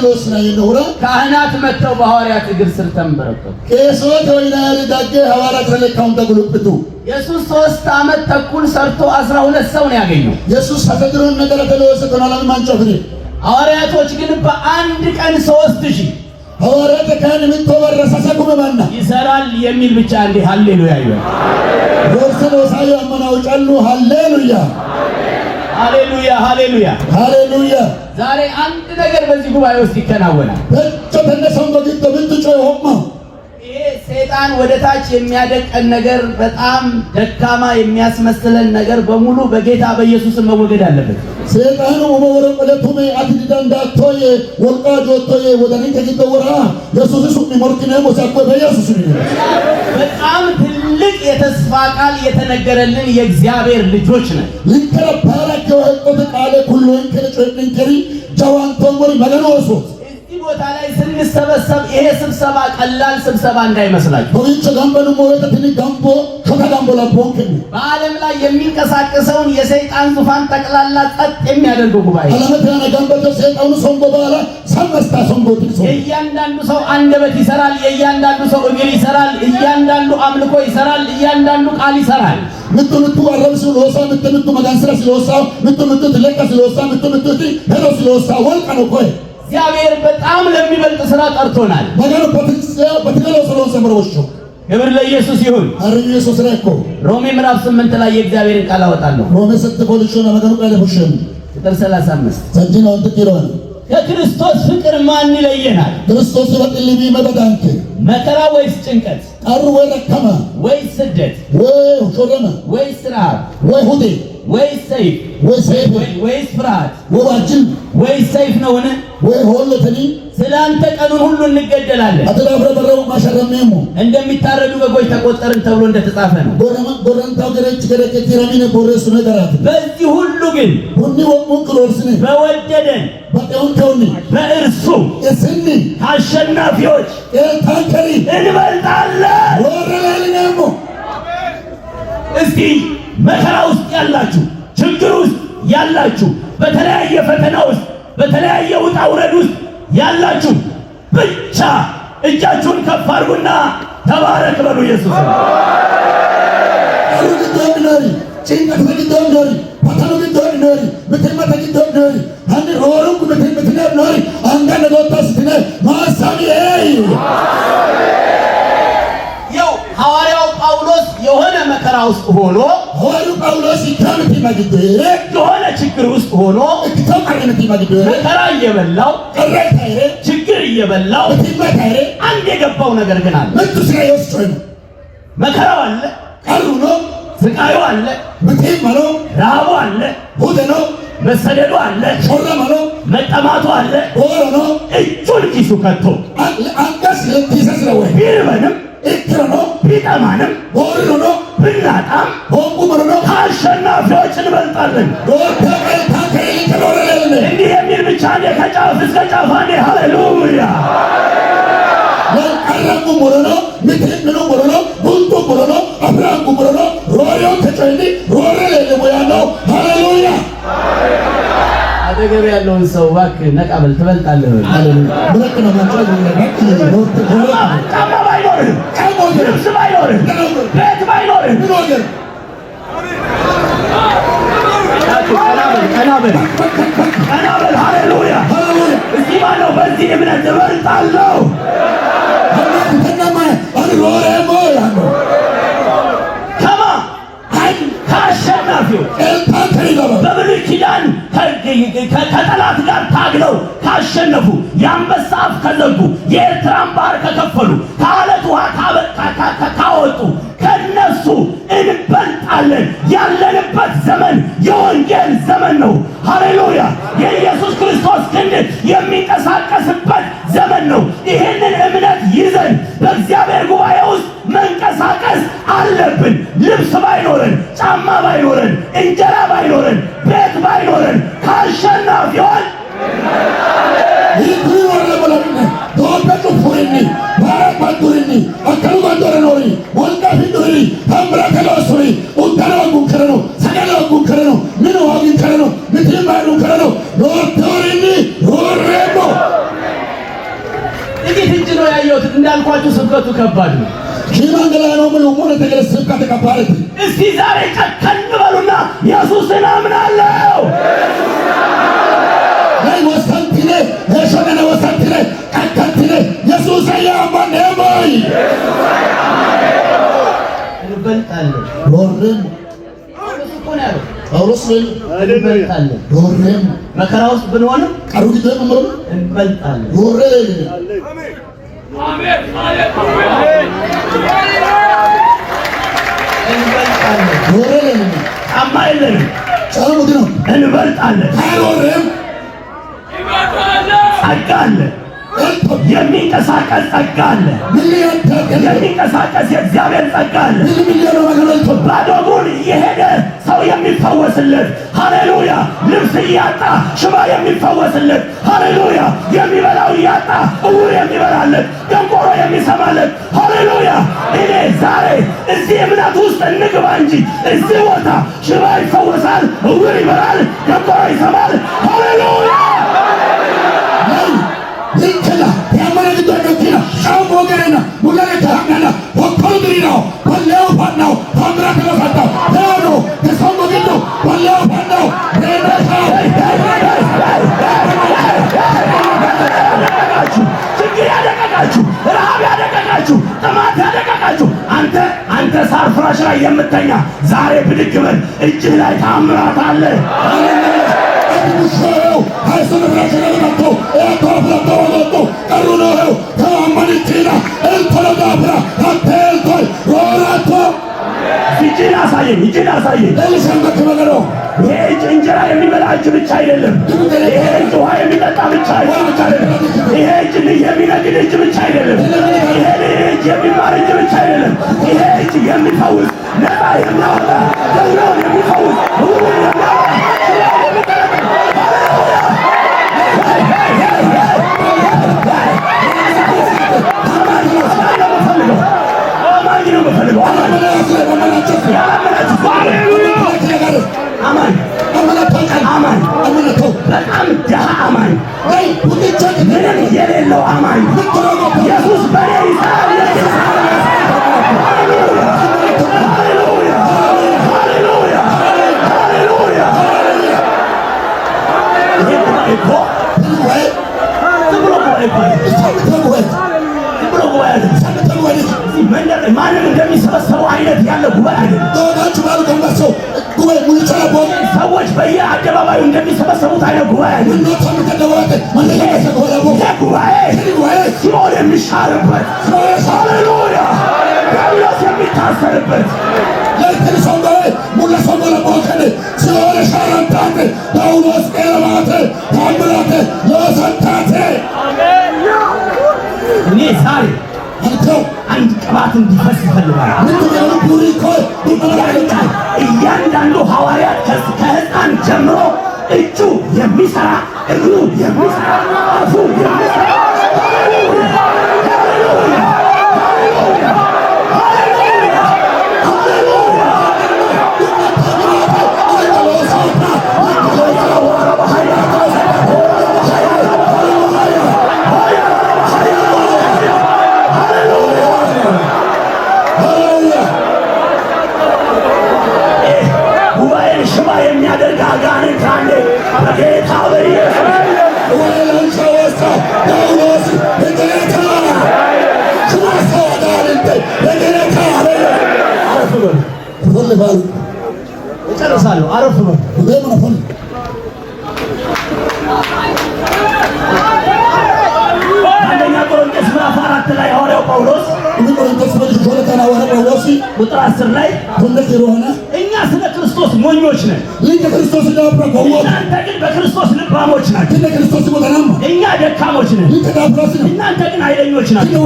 ወስነ ይኖራ ካህናት መጥተው በሐዋርያት እግር ስር ተንበረከኩ። ቄሶት ወይና ያርዳገ ሐዋርያት ለካውን ተጉልብቱ ኢየሱስ 3 ዓመት ተኩል ሰርቶ 12 ሰው ነው ያገኘው። ኢየሱስ ተፈጥሮን ነገር ተለወሰ ተናላን ማንጮፍሪ ሐዋርያቶች ግን በአንድ ቀን 3000 ሐዋርያት ካህን ምን ተወረሰሰ ኩመማና ይሰራል የሚል ብቻ እንዴ ሃሌሉያ ይበል። ወርሰሎ ሳዩ አመናው ጫሉ ሃሌሉያ ሃሌሉያ ሃሌሉያ ሃሌሉያ። ዛሬ አንድ ነገር በዚህ ጉባኤ ውስጥ ይከናወናል። ተነሰው በግድ ብትጮ ሆማ ይሄ ሰይጣን ወደ ታች የሚያደቀን ነገር በጣም ደካማ የሚያስመስለን ነገር በሙሉ በጌታ በኢየሱስ መወገድ አለበት። ሰይጣኑ ወመወረ ቆለቱሜ አትዲዳንዳቶዬ ወልቃጆቶዬ ወደኔ ተግደወራ ኢየሱስ ሱቅ ሞርኪኔ ሞሳቆ በኢየሱስ ነው። በጣም ትልቅ የተስፋ ቃል የተነገረልን የእግዚአብሔር ልጆች ነን። ልንከረ ባራከው ህቆት ቃለ ኩሉ እንከሪ ጃዋንቶን ወሪ መገኖሶ እዚህ ቦታ ላይ ስንሰበሰብ ይሄ ስብሰባ ቀላል ስብሰባ እንዳይመስላችሁ። ወይጭ ጋምበኑ ሞረተኒ ጋምቦ ሾካ ጋምቦ ላቦንከ በዓለም ላይ የሚንቀሳቀሰውን የሰይጣን ዙፋን ጠቅላላ ጸጥ የሚያደርገው ጉባኤ አለመታና ጋምበቶ ሰይጣኑ ሶምቦ ባላ ሰመስታ ሶምቦ ትክሶ የእያንዳንዱ ሰው አንደበት ይሰራል። የእያንዳንዱ ሰው እግር ይሰራል። እያንዳንዱ አምልኮ ይሰራል። እያንዳንዱ ቃል ይሰራል። ምትምቱ አረብሱ ሎሳ ምትምቱ መጋንስራ ሲሎሳ ምትምቱ ትለቃ ሲሎሳ ምትምቱ ሄሎ ሲሎሳ ወልቃ ነው ኮይ እግዚአብሔር በጣም ለሚበልጥ ስራ ጠርቶናል። መገኑ በትገሎ ስለሆነ ሰምሮዎቹ ክብር ለኢየሱስ ይሁን። አረ ኢየሱስ ረኮ ሮሜ ምዕራፍ 8 ላይ የእግዚአብሔርን ቃል አወጣለሁ። ሮሜ ስትፖሊሽና መገኑ ቃል ለፉሽም ቁጥር 35 ሰጂና ወንት ኪሮን ከክርስቶስ ፍቅር ማን ይለየናል? ክርስቶስ በጥልቢ መበዳንክ መከራ ወይስ ጭንቀት ቀሩ ወይ ረከማ ወይስ ስደት ወይ ሾረማ ወይስ ረሃብ ወይ ሁዴ ወይስ ሰይፍ ወይስ ፍርሃት ወዋጅል ወይስ ሰይፍ ነውን? ወይ ሆለተኒ ስለ አንተ ቀኑን ሁሉ እንገደላለን፣ አተዳብረ በረው ማሸረሜሙ እንደሚታረዱ በጎች ተቆጠርን ተብሎ እንደተጻፈ ነው። ጎረንታው ገረች ገረች ቲራሚነ ቦረሱ ነገራት በዚህ ሁሉ ግን ሁኒ ወሙን ክሎርስኒ በወደደን በቀውን ከውኒ በእርሱ እስኒ አሸናፊዎች ታንከሪ እንበልጣለን። ወረላልነሙ እስቲ መከራ ውስጥ ያላችሁ፣ ችግር ውስጥ ያላችሁ፣ በተለያየ ፈተና ውስጥ በተለያየ ውጣ ውረድ ውስጥ ያላችሁ ብቻ እጃችሁን ከፍ አድርጉና ተባረክ በሉ። ኢየሱስ አሩግዶምኖሪ ጭንቀት ተግዶምኖሪ ፈተኑ ግዶምኖሪ ምትመ ተግዶምኖሪ አንድ ሮሩም ምትምትኖሪ አንጋነ ጎታ ስትነ ማሳሚ ያው ሐዋርያው ጳውሎስ የሆነ መከራ ውስጥ ሆኖ ሐዋርያው ጳውሎስ ይካምቲ ማግደ የሆነ ችግር ውስጥ ሆኖ እክተማረንቲ ማግደ መከራ እየበላው ቀረታይረ ችግር እየበላው አንድ የገባው ነገር ግን አለ። መከራው አለ፣ ስቃዩ አለ፣ ረሃቡ አለ፣ መሰደዱ አለ፣ መጠማቱ አለ። እጁን ኪሱ ከቶ ቢርበንም ቢጠማንም ብናጣም ከአሸናፊዎች እንበልጣለን። እንዲህ የሚል ብቻ እኔ ከጫፍ እስከ ጫፍ አንዴ ሃሌሉያ አጠገብ ያለውን ሰው እባክህ ነቃ በል ትበልጣለህ። ጫማ ባይኖርህ፣ ልብስ ባይኖርህ፣ ቤት ባይኖርህ ቀና በል ሃሌሉያ። እስቲ ማነው በዚህ እምነት እበልጣለሁ? ከአሸናፊው በብሉይ ኪዳን ከጠላት ጋር ታግለው ካሸነፉ፣ የአንበሳ አፍ ከዘጉ፣ የኤርትራን ባህር ከከፈሉ፣ ከአለት ውሃ ካወጡ ከነሱ እንበልጣለን። ያለንበት ዘመን የወንጌል ዘመን ነው። ሃሌሉያ! የኢየሱስ ክርስቶስ ክንድ የሚንቀሳቀስበት ዘመን ነው። ይህንን እምነት ይዘን በእግዚአብሔር ጉባኤ ውስጥ መንቀሳቀስ አለብን። ልብስ ባይኖረን፣ ጫማ ባይኖረን፣ እንጀራ ባይኖረን፣ ቤት ባይኖረን ከአሸናፊዎች ጥቂት እጅ ነው ያየሁት። እንዳልኳችሁ ስብከቱ ከባድ ነው። እስቲ ዛሬ ጨከን በሉና ኢየሱስን አምናለሁ እንበልጣለን። መከራ ውስጥ ብንሆንም እንበልጣለን። ጫማ የለንም፣ እንበልጣለን። ጸጋ አለ፣ የሚንቀሳቀስ ጸጋ አለ፣ የሚንቀሳቀስ የእግዚአብሔር ጸጋ አለ። ባዶ እግሩን እየሄደ ሰው የሚፈወስለት፣ ሃሌሉያ! ልብስ እያጣ ሽባ የሚፈወስለት፣ ሃሌሉያ! የሚበላው እያጣ እውር የሚበላለት፣ ደንቆሮ የሚሰማለት፣ ሃሌሉያ! እኔ ዛሬ እዚህ እምነት ውስጥ እንግባ እንጂ እዚህ ቦታ ሽባ ይፈወሳል፣ እውር ይበላል፣ ደንቆሮ ይሰማል። ሃሌሉያ! ይከላ ያመነ ግዶና ሻሞገረና ሙላታ ያና ወኮልድሪና ወለው ባናው ታምራ ተፈታ ያኖ ተሰሞገዶ ወለው ባናው ረዳታ ችግር ያደቀቃችሁ፣ ረሃብ ያደቀቃችሁ፣ ጥማት ያደቀቃችሁ አንተ ሳር ፍራሽ ላይ የምተኛ ዛሬ ብድግ በል። እጅህ ላይ ታምራት አለ። እጅህን አሳየኝ። ይሄ እጅ እንጀራ የሚበላ እጅ ብቻ አይደለም። ይሄ እጅ ውሃ የሚጠጣ ብቻ አይደለም። ይሄ እጅ የሚነግድ እጅ ብቻ አይደለም። ይሄ እጅ የሚማር እጅ ብቻ አይደለም። ይሄ እጅ የሚፈውስ፣ ነፃ የሚያወጣ፣ ደውሎን የሚፈውስ፣ ሁሉን የሚያወጣ በጣም ደሃ አማኝ፣ ምንም የሌለው አማኝ ኢየሱስ በኔ ይሰራል። ማንም እንደሚሰበሰበው አይነት ያለ ጉባኤ አይደለም። ሰዎች በየአደባባዩ እንደሚሰበሰቡት አይነት ጉባኤ አይደለም። ጉባኤ የሚሻርበት ሃሌሉያ ዲያብሎስ የሚታሰርበት ለዚህ ሰንበሬ ሙለ ሰንበረ ቦከነ ሲሆነ ሻራንታተ ጳውሎስ ኤረማተ ታምራተ ለሰንታተ እኔ ዛሬ አንድ ቅባት እንዲፈስ ይፈልጋል። እያንዳንዱ ሐዋርያት ከሕፃን ጀምሮ እጁ የሚሰራ እግሩ የሚሰራ አፉ የሚሰራ ጨርሳለሁ። አረፍ ነው። አንደኛ ቆሮንቶስ ምዕራፍ 4 ላይ ሐዋርያው ጳውሎስ ቁጥር 10 ላይ እኛ ስለ ክርስቶስ ሞኞች ነን፣ እናንተ ግን በክርስቶስ ልባሞች ናችሁ። እኛ ደካሞች ነን፣ እናንተ ግን ኃይለኞች ናችሁ።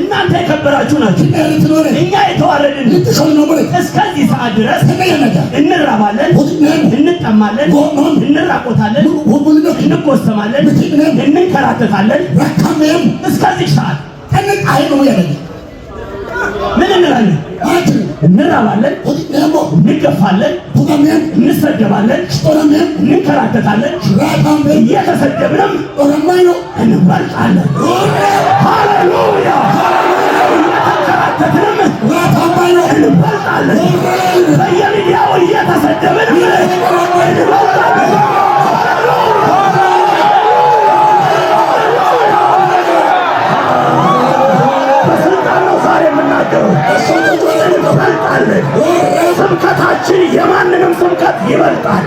እናንተ የከበራችሁ ናችሁ፣ እኛ የተዋረድን። እስከዚህ ሰዓት ድረስ እንራባለን፣ እንጠማለን፣ እንራቆታለን፣ እንጎሰማለን፣ እንንከራተታለን። እስከዚህ ሰዓት ምን እንላለን? እንራባለን፣ እንገፋለን፣ እንሰደባለን፣ እንከራተታለን፣ እየተሰደብንም እንበልጣለን። ሃሌሉያ! እየተንከራተትንም እንበልጣለን። በየሚዲያው እየተሰደብንም እንበልጣለን። ስብከታችን የማንንም ስብከት ይበልጣል።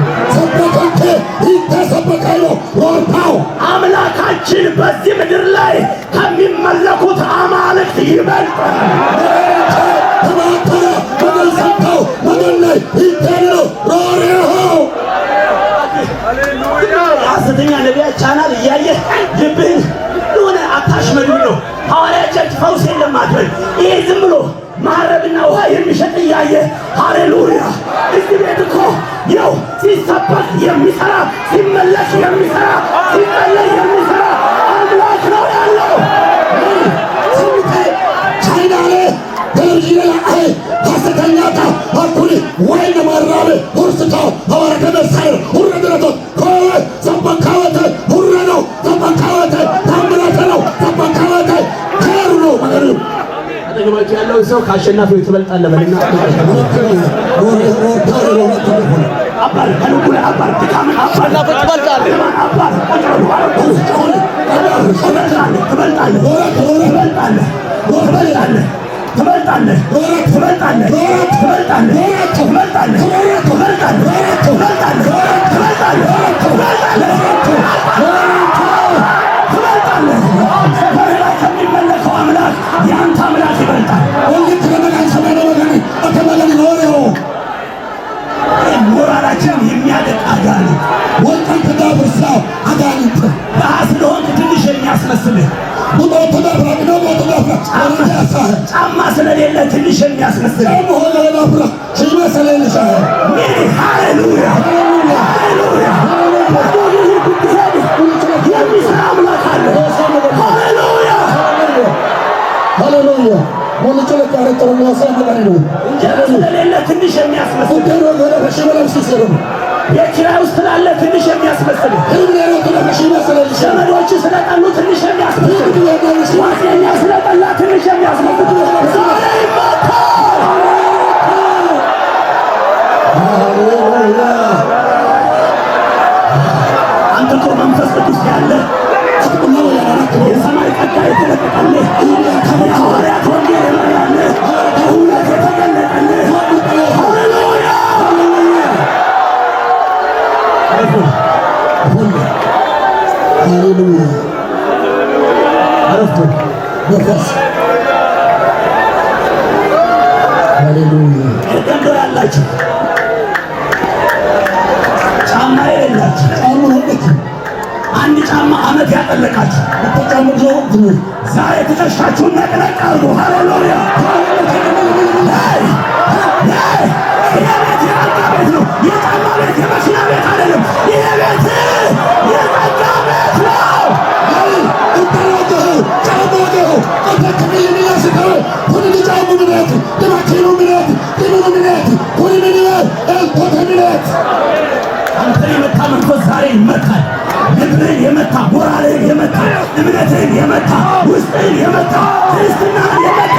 አምላካችን በዚህ ምድር ላይ ከሚመለኩት አማልክት ይበልጣል። ሐሰተኛ ነቢያት ቻናል እያየህ ልብህን የሆነ አታሽመድ ነው። ሐዋርያ ቸርች ፈውስ የለም አትበል። ይሄ ዝም ብሎ ማረብና ውሃ የሚሸጥ እያየ ሃሌሉያ። እዚህ ቤት እኮ ያው ሲሰበክ የሚሰራ ሲመለክ የሚሰራ ሲጸለይ የሚሰራ አምላክ ነው ያለው። ቻይና ላይ ቴሌቪዥን ላይ ሐሰተኛታ አኩሪ ወይ ማራበ ሁርስታው ሐዋርያ ከመሳይ ሁረደረቶ ኮይ ሰበካወተ ሁረ ነው ሰበካወተ ታምራተ ነው ሰበካወተ ከሩ ነው ማለት ነው። አጠገባችሁ ያለው ሰው ከአሸናፊው ትበልጣለህ በልና አባል ከልኩ አባል ተካም አባል ትበልጣለህ አባል ትበልጣለህ ትበልጣለህ ትበልጣለህ ከሚመለከው አምላክ የአንተ አምላክ ይበልጣል። ሞራላችን የሚያደቅ አጋንንት ወጣን ተዳብርሳው አጋንንት ስለሆንክ ትንሽ የሚያስመስልህ ጫማ ስለሌለ ትንሽ የሚያስመስልህ ሃሌሉያ ሃሌሉያ የሚሰራ አምላክ አለ። ሃሌሉያ ሃሌሉያ ሞልጨለ ካረተሩ ማሳመዳይ ነው እንጀራ ስለሌለ ትንሽ የሚያስመስል የኪራይ ውስጥ ስላለ ትንሽ የሚያስመስል ዘመዶች ስለጠሉ ትንሽ የሚያስመስል ጓደኛ ስለጠላ ትንሽ የሚያስመስል ዛሬ ይመጣል። አንተ እኮ መንፈስ ቅዱስ ያለ የሰማይ ጸጋ የተለቀቀልህ የሐዋርያት ወንጌል የመራልህ እውነት የተገለጠልህ ሃሌሉያ ሃሌሉያ አረፍቶ ሃሌሉያ ደንዶ ያላችሁ ጫማ የሌላችሁ አንድ ጫማ ዓመት ያጠለቃችሁ ዛሬ ትከሻችሁን ነቅነቅ አድርጉ። ሃሌሉያ ይሄ ቤት የጸጋ ቤት ነው። የጫማ ቤት የመኪና ቤት አይደለም። ይሄ ቤት የጸጋ ቤት ነው። አንተን የመታ መንፈስ ዛሬ ይመታል። ልብህን የመታ ሞራልህን የመታ እምነትህን የመታ ውስጥህን የመታ ክርስትናህን የመታ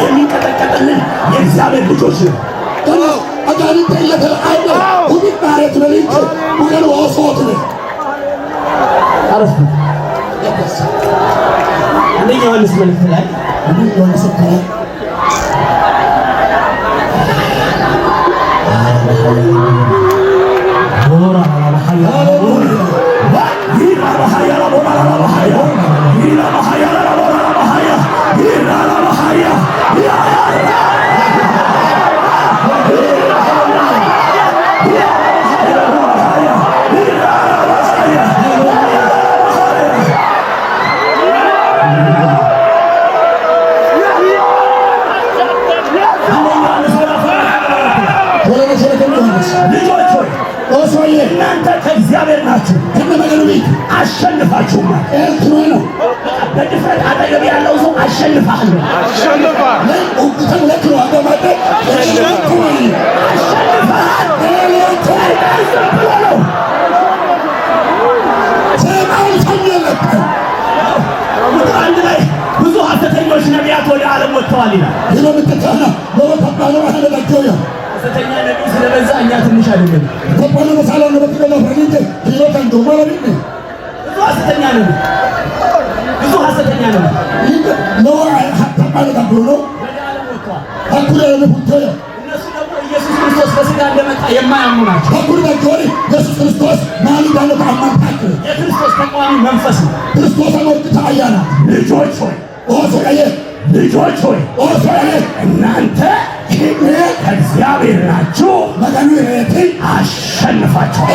የሚንቀጠቀጥልን የእግዚአብሔር ልጆች ነው። አንደኛ ዮሐንስ መልእክት ላይ እናንተ ከእግዚአብሔር ናችሁ፣ አሸንፋችሁማል። በድፍረት አጠገብ ያለው ሰው አሸንፋል ነው። አንድ ላይ ብዙ ሐሰተኞች ነቢያት ወደ ዓለም ወጥተዋል ይላል። ሐሰተኛ ነቢይ ስለበዛ እኛ ትንሽ አይደለም። ብዙ ሐሰተኛ ነቢይ ብዙ ሐሰተኛ ነቢይ እነሱ ደግሞ ኢየሱስ ክርስቶስ በሥጋ እንደመጣ የማያምኑ ናቸው። የክርስቶስ ተቃዋሚ መንፈስ ነው። ልጆች ሆይ እናንተ ከእግዚአብሔር ናችሁ፣ አሸንፋችኋል።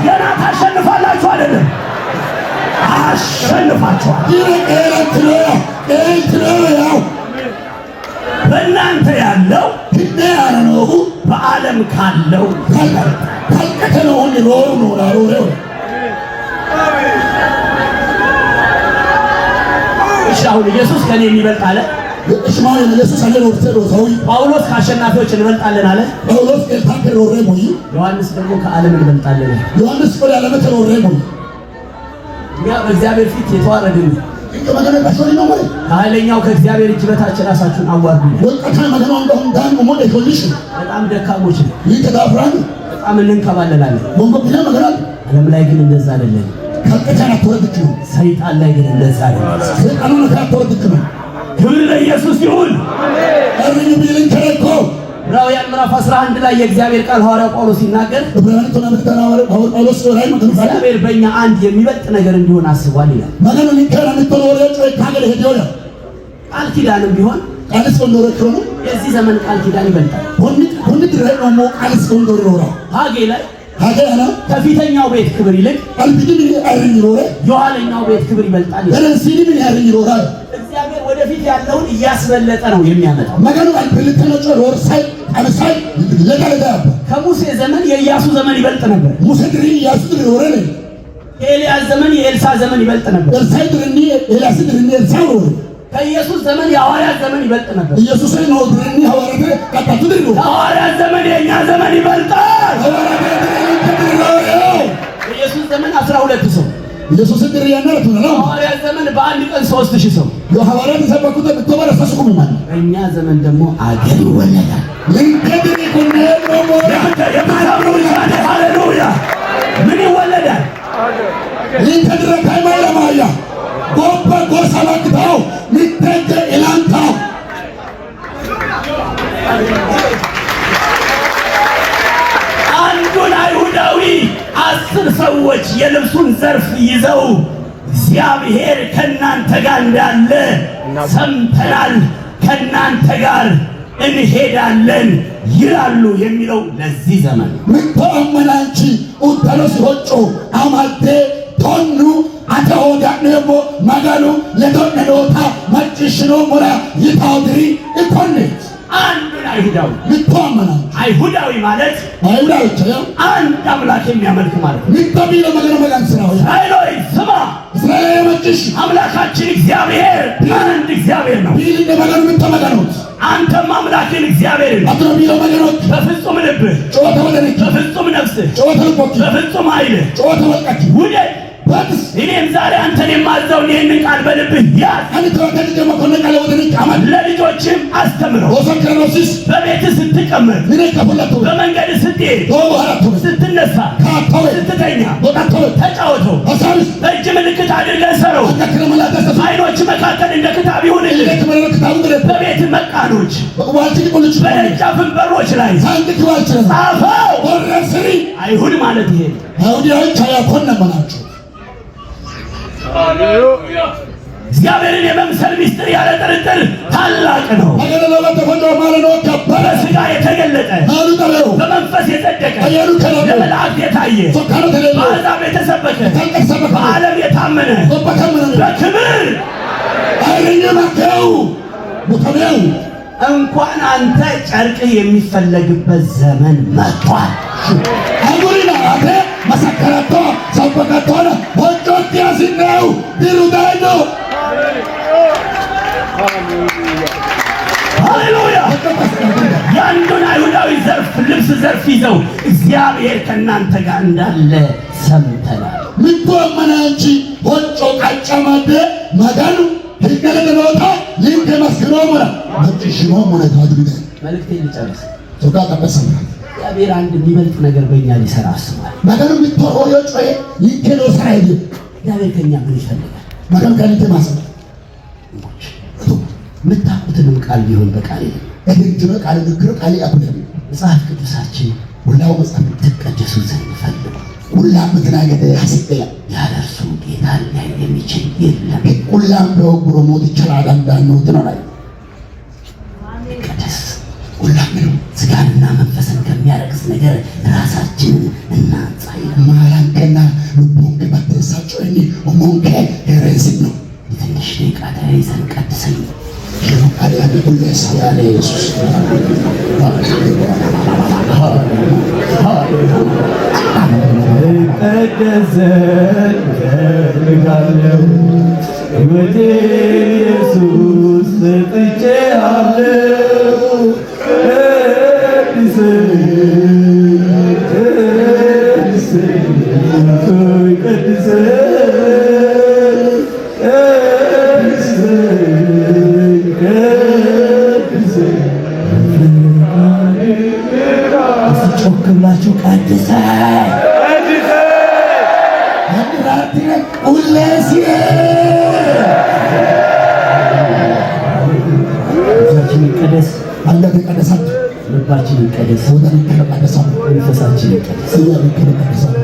ገና ታሸንፋላችሁ አይደለም፣ አሸንፋችኋል። በእናንተ ያለው በዓለም ካለው አሁን ኢየሱስ ከኔ የሚበልጥ አለ። ጳውሎስ ከአሸናፊዎች እንበልጣለን አለ። ዮሐንስ ደግሞ ከዓለም እንበልጣለን። እኛ በእግዚአብሔር ፊት የተዋረድን ከኃይለኛው ከእግዚአብሔር እጅ በታች ራሳችሁን አዋርዱ። በጣም ደካሞች ነን፣ በጣም እንንከባለላለን። ዓለም ላይ ግን እንደዛ አይደለም። ሰይጣን ላይ ግን እንደዛ አይደለም። ክብር ለኢየሱስ ይሁን። ዕብራውያን ምዕራፍ 11 ላይ የእግዚአብሔር ቃል ሐዋርያው ጳውሎስ ሲናገር እግዚአብሔር በእኛ አንድ የሚበልጥ ነገር እንዲሆን አስቧል ይላል። ቃል ኪዳንም ቢሆን የዚህ ዘመን ቃል ኪዳን ይበልጣል። ሐጌ ላይ ከፊተኛው ቤት ክብር ይልቅ የኋለኛው ቤት ክብር ይበልጣል። እግዚአብሔር ወደፊት ያለውን እያስበለጠ ነው የሚያመጣው። ከሙሴ ዘመን የኢያሱ ዘመን ይበልጥ ነበር። የኤልያስ ዘመን የኤልሳ ዘመን ይበልጥ ነበር። ከኢየሱስ ዘመን የሐዋርያት ዘመን ይበልጥ ነበር። ከሐዋርያት ዘመን የእኛ ዘመን ይበልጣል። የኢየሱስ ዘመን 12 ሰው ኢየሱስ ድርያነቱ ነው። ሐዋርያ ዘመን በአንድ ቀን 3000 ሰው የሐዋርያት ተሰበኩት በተባለ ተሰስኩ ማለት እኛ ዘመን ደግሞ አገር ይወለዳል። ለንከድሪ ኮነ ነው የምታምኑ ይሻለ ሃሌሉያ ምን ይወለዳል? ለንከድረ ካይማላ ማያ ጎባ ጎሳላክታው ሚተጀ ኢላንታው አንዱን አይሁዳዊ 10 ሰዎች የልብሱን ዘርፍ ይዘው እግዚአብሔር ከናንተ ጋር እንዳለ ሰምተናል፣ ከናንተ ጋር እንሄዳለን ይላሉ የሚለው ለዚህ ዘመን ምታመናንቺ ኡተሎስ ሆጮ አማቴ ቶኑ አተወዳነቦ ማጋሉ ለቶነዶታ ማጭሽኖ ሞራ ይታውድሪ እኮነት አንዱን አይሁዳዊ ምታመናንቺ አይሁዳዊ ማለት አይሁዳዊ ነው አንድ አምላክ የሚያመልክ ማለት ነው። ምታቢለ መገነ መጋን ስራው እስራኤሎይ ስማ፣ እስራኤል የመጭሽ አምላካችን እግዚአብሔር አንድ እግዚአብሔር ነው። ቢል እንደመገኑ ምታመጋኖት አንተም አምላክን እግዚአብሔርን አትሮቢሎ መገኖት በፍጹም ልብህ፣ ጮተ ወደነች በፍጹም ነፍስህ፣ ጮተ ልቦች በፍጹም ኃይልህ ጮተ ወልቀት ውደድ። በጥስ እኔም ዛሬ አንተን የማዘውን ይህንን ቃል በልብህ ያዝ፣ አንተ ተወከለ ደሞ ኮነቃለ ወደነች አማል ለልጆችም አስተምረው። ወሰከሮሲስ በቤትህ ስትቀመጥ፣ ምን ከፈለቱ በመንገድ ስትሄድ፣ ወሃራቱ ስትነሳ፣ ካታው ስትተኛ ወጣታው ተጫወተው። አሳብስ በእጅ ምልክት አድርገህ ሰረው። አከከለ መላተሰ አይኖች መካከል እንደ ክታብ ይሁንልህ። ለከ መለክታው ድረስ በቤት መቃኖች ዋልቲ ቁልጭ በደጃፍም በሮች ላይ ሳንት ክዋልች ጻፈው። ወረስሪ አይሁድ ማለት ይሄ አይሁዳዎች አያኮነ መናቸው እግዚአብሔርን የመምሰል ምስጢር ያለ ጥርጥር ታላቅ ነው። አገለለ ወተፈጆ ማለት ነው ከበረ በሥጋ የተገለጠ አሉ ተበሩ በመንፈስ የጸደቀ አየሩ ከለለ ለመላእክት የታየ ሶካሮ ተለለ በአሕዛብ የተሰበከ ተንቀሰበከ በዓለም የታመነ ወበከመነ በክብር አይረኛ ማከው ሙተበው እንኳን አንተ ጨርቅህ የሚፈለግበት ዘመን መጥቷል። አጉሪና አተ መሰከረቶ ሰበከቶነ ወጆት ያስነው ድሩዳይኖ ሃሌሉያ! የአንዱን አይሁዳዊ ልብስ ዘርፍ ይዘው እግዚአብሔር ከእናንተ ጋር እንዳለ ሰምተናል። ምትወመናንቺ ወጮ ቃጫማደ መጋኑ ህገለገኖታ ሊንከ መስክሮ ሙራ መጥሽኖ ሙራ ታድርገ መልእክቴን ልጨርስ። ሶካ ተበሰም እግዚአብሔር አንድ የሚበልጥ ነገር በእኛ ሊሰራ አስቧል። መጋኑ ምትወዮ ጮይ ይከሎ ሰራይ እግዚአብሔር ከእኛ ምን ይፈልጋል? መጋኑ ከሊተ ማሰብ የምታውቁትንም ቃል ቢሆን በቃል እድንጅኖ ቃል ንግር ቃል ያኩለም መጽሐፍ ቅዱሳችን ሁላው መጽሐፍ ትቀደሱ ዘንድ ፈልጉ። ሁላም ምትናገደ ያስቀያ ያለ እርሱ ጌታን ሊያይ የሚችል የለም። ሁላም በጉሮ ሞት ይችላል አንዳንዱ ትኖራል ቀደስ ሁላም ነው ስጋንና መንፈስን ከሚያረክስ ነገር ራሳችንን እናንጻ ይላል። ማላንከና ልቦን ከመተሳቸው እኔ ኦሞንከ ሄሬሲት ነው የትንሽ ደቂቃ ተያይዘን ቀድሰኝ ቃል ያድርጉልስ ያለ ኢየሱስ ቀደሰን ፈልጋለሁ ሕይወቴ ኢየሱስ ሰጥቼሃለሁ ቀድሰኝ ጮክ ብላችሁ ቀድሰኝ ልባችን ይቀደስ፣ አንተ ተቀደሳት ልባችን ይቀደስ፣ ወደን ተቀደሳት መንፈሳችን ይቀደስ። ሰላም ተቀደሳት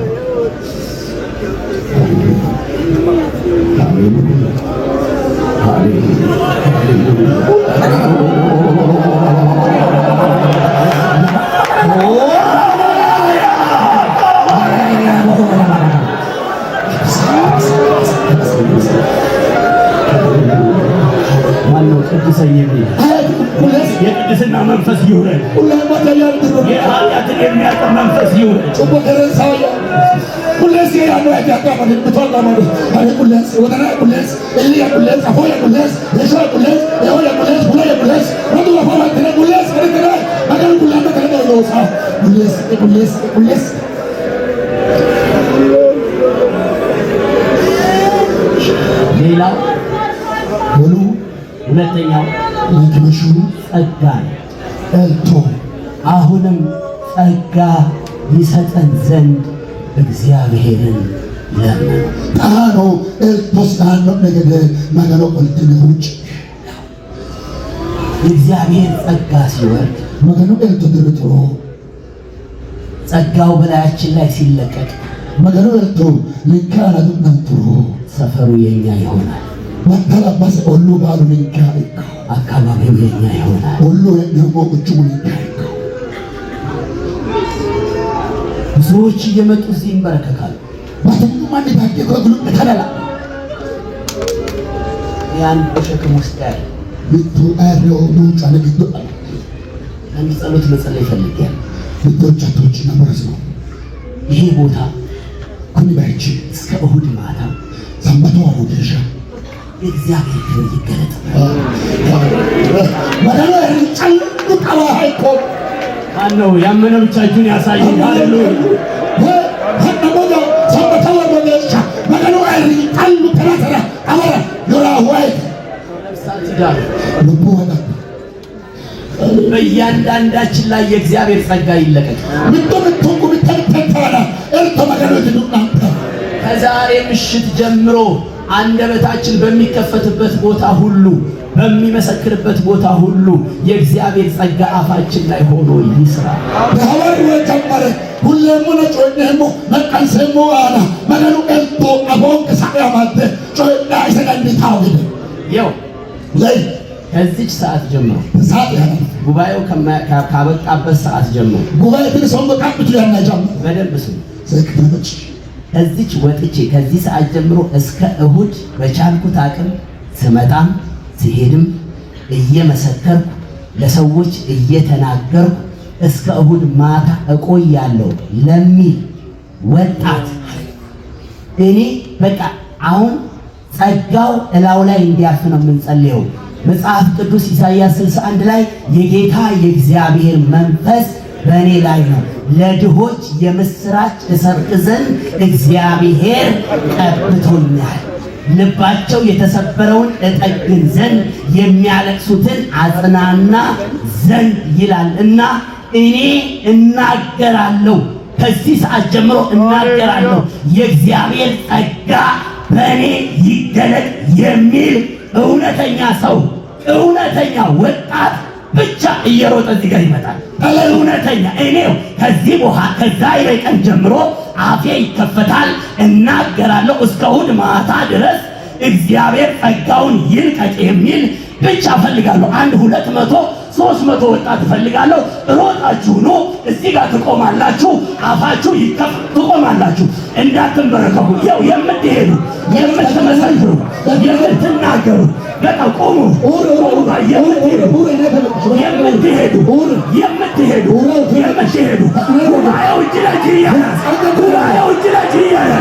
ማነው ቅዱሰኝ የሚል የቅድስና መንፈስ ይውረድ። የኃጢአትን የሚያጠብ መንፈስ ይውረድ። ሁለተኛው ለክመሹ ጸጋ ነው። ኤልቶ አሁንም ጸጋ ይሰጠን ዘንድ እግዚአብሔርን ለምን ታኖ ኤልቶስ ታኖ ነገደ ማገኖ ቆልትን ውጭ የእግዚአብሔር ጸጋ ሲወርድ ማገኖ ኤልቶ ድርጥሮ ጸጋው በላያችን ላይ ሲለቀቅ ማገኖ ኤልቶ ልካና ዱናንትሮ ሰፈሩ የኛ ይሆናል። ወተላባስ ኦሉ ባሉ ልካ አካባቢው የኛ ይሆናል። ኦሉ ደግሞ ቁጭ ልካ ብዙዎች እየመጡ እዚህ ይንበረከካሉ። ባተሙ ማን ታከ ከግሉ ተከላላ ያን በሸክም ውስጥ ያለ ልቱ አሪው ዱጫ ለግዱ አንድ ጸሎት መጸለይ ይፈልጋል። ልቶቻቶች ነብረስ ነው ይሄ ቦታ ኩኒ ባይቺ እስከ እሁድ ማታ ሰንበቶ አሮጌሻ የእግዚአብሔር ክብር ይገለጥ። ማዳኑ ርጫል ዱቃዋ ሃይኮ ማነው ያመነ ብቻ እጁን ያሳይ። ሃሌሉያ ሀናሞዶ ሰንበቶ አሮጌሻ ማዳኑ ርጫል ተራተራ አማራ ዮራ ዋይ ሳትዳር ልቡ ወጣ በእያንዳንዳችን ላይ የእግዚአብሔር ጸጋ ይለቀቅ። ምንቱ ተተተራ ኤልቶ ማዳኑ ዱቃንተ ከዛሬ ምሽት ጀምሮ አንደበታችን በሚከፈትበት ቦታ ሁሉ በሚመሰክርበት ቦታ ሁሉ የእግዚአብሔር ጸጋ አፋችን ላይ ሆኖ ይስራ። ዳዋሪ ወተማረ ሁሌሙ ነጮኔሙ መቀንሰሙ አና ማዳኑ ኤልቶ አቦን ከሳያ ማተ ጮዳ ይሰጋንዲ ታውደ ይው ላይ ከዚች ሰዓት ጀምሮ ሳት ያና ጉባኤው ካበቃበት ሰዓት ጀምሮ ጉባኤ ትንሰው በቃብቱ ያናጃም በደንብ ስሙ። ዘክተች ከዚች ወጥቼ ከዚህ ሰዓት ጀምሮ እስከ እሁድ በቻልኩት አቅም ስመጣም ሲሄድም እየመሰከርኩ ለሰዎች እየተናገርኩ እስከ እሁድ ማታ እቆያለሁ ለሚል ወጣት እኔ በቃ አሁን ጸጋው እላው ላይ እንዲያርፍ ነው የምንጸልየው። መጽሐፍ ቅዱስ ኢሳይያስ 61 ላይ የጌታ የእግዚአብሔር መንፈስ በእኔ ላይ ነው፣ ለድሆች የምስራች እሰብክ ዘንድ እግዚአብሔር ቀብቶኛል፣ ልባቸው የተሰበረውን እጠግን ዘንድ የሚያለቅሱትን አጽናና ዘንድ ይላል እና እኔ እናገራለሁ። ከዚህ ሰዓት ጀምሮ እናገራለሁ የእግዚአብሔር ጸጋ በእኔ ይገለጥ የሚል እውነተኛ ሰው እውነተኛ ወጣት ብቻ እየሮጠ እዚህ ጋር ይመጣል። እውነተኛ እኔው ከዚህ በኋላ ከዛሬ ቀን ጀምሮ አፌ ይከፈታል፣ እናገራለሁ እስከ እሑድ ማታ ድረስ እግዚአብሔር ጸጋውን ይልቀቅ የሚል ብቻ ፈልጋለሁ። 100 200 300 ወጣት ፈልጋለሁ። ሮጣችሁ ነው እዚህ ጋር ትቆማላችሁ፣ አፋችሁ ትቆማላችሁ፣ እንዳትንበረከኩ። ያው የምትሄዱ የምትመሰክሩ የምትናገሩ በቃ ቆሙ። የምትሄዱ ጉባኤው እጅ ለእጅ እያለ ጉባኤው እጅ ለእጅ እያለ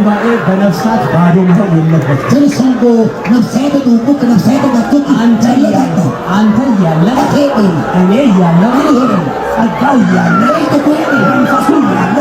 ጉባኤ በነፍሳት ባዶ መሆን የለበትም። ተንሳንጎ ነፍሳት ዱቁ ነፍሳት መጥቶ አንተ እያለ እኔ እያለሁ ጸጋው እያለ መንፈሱ እያለ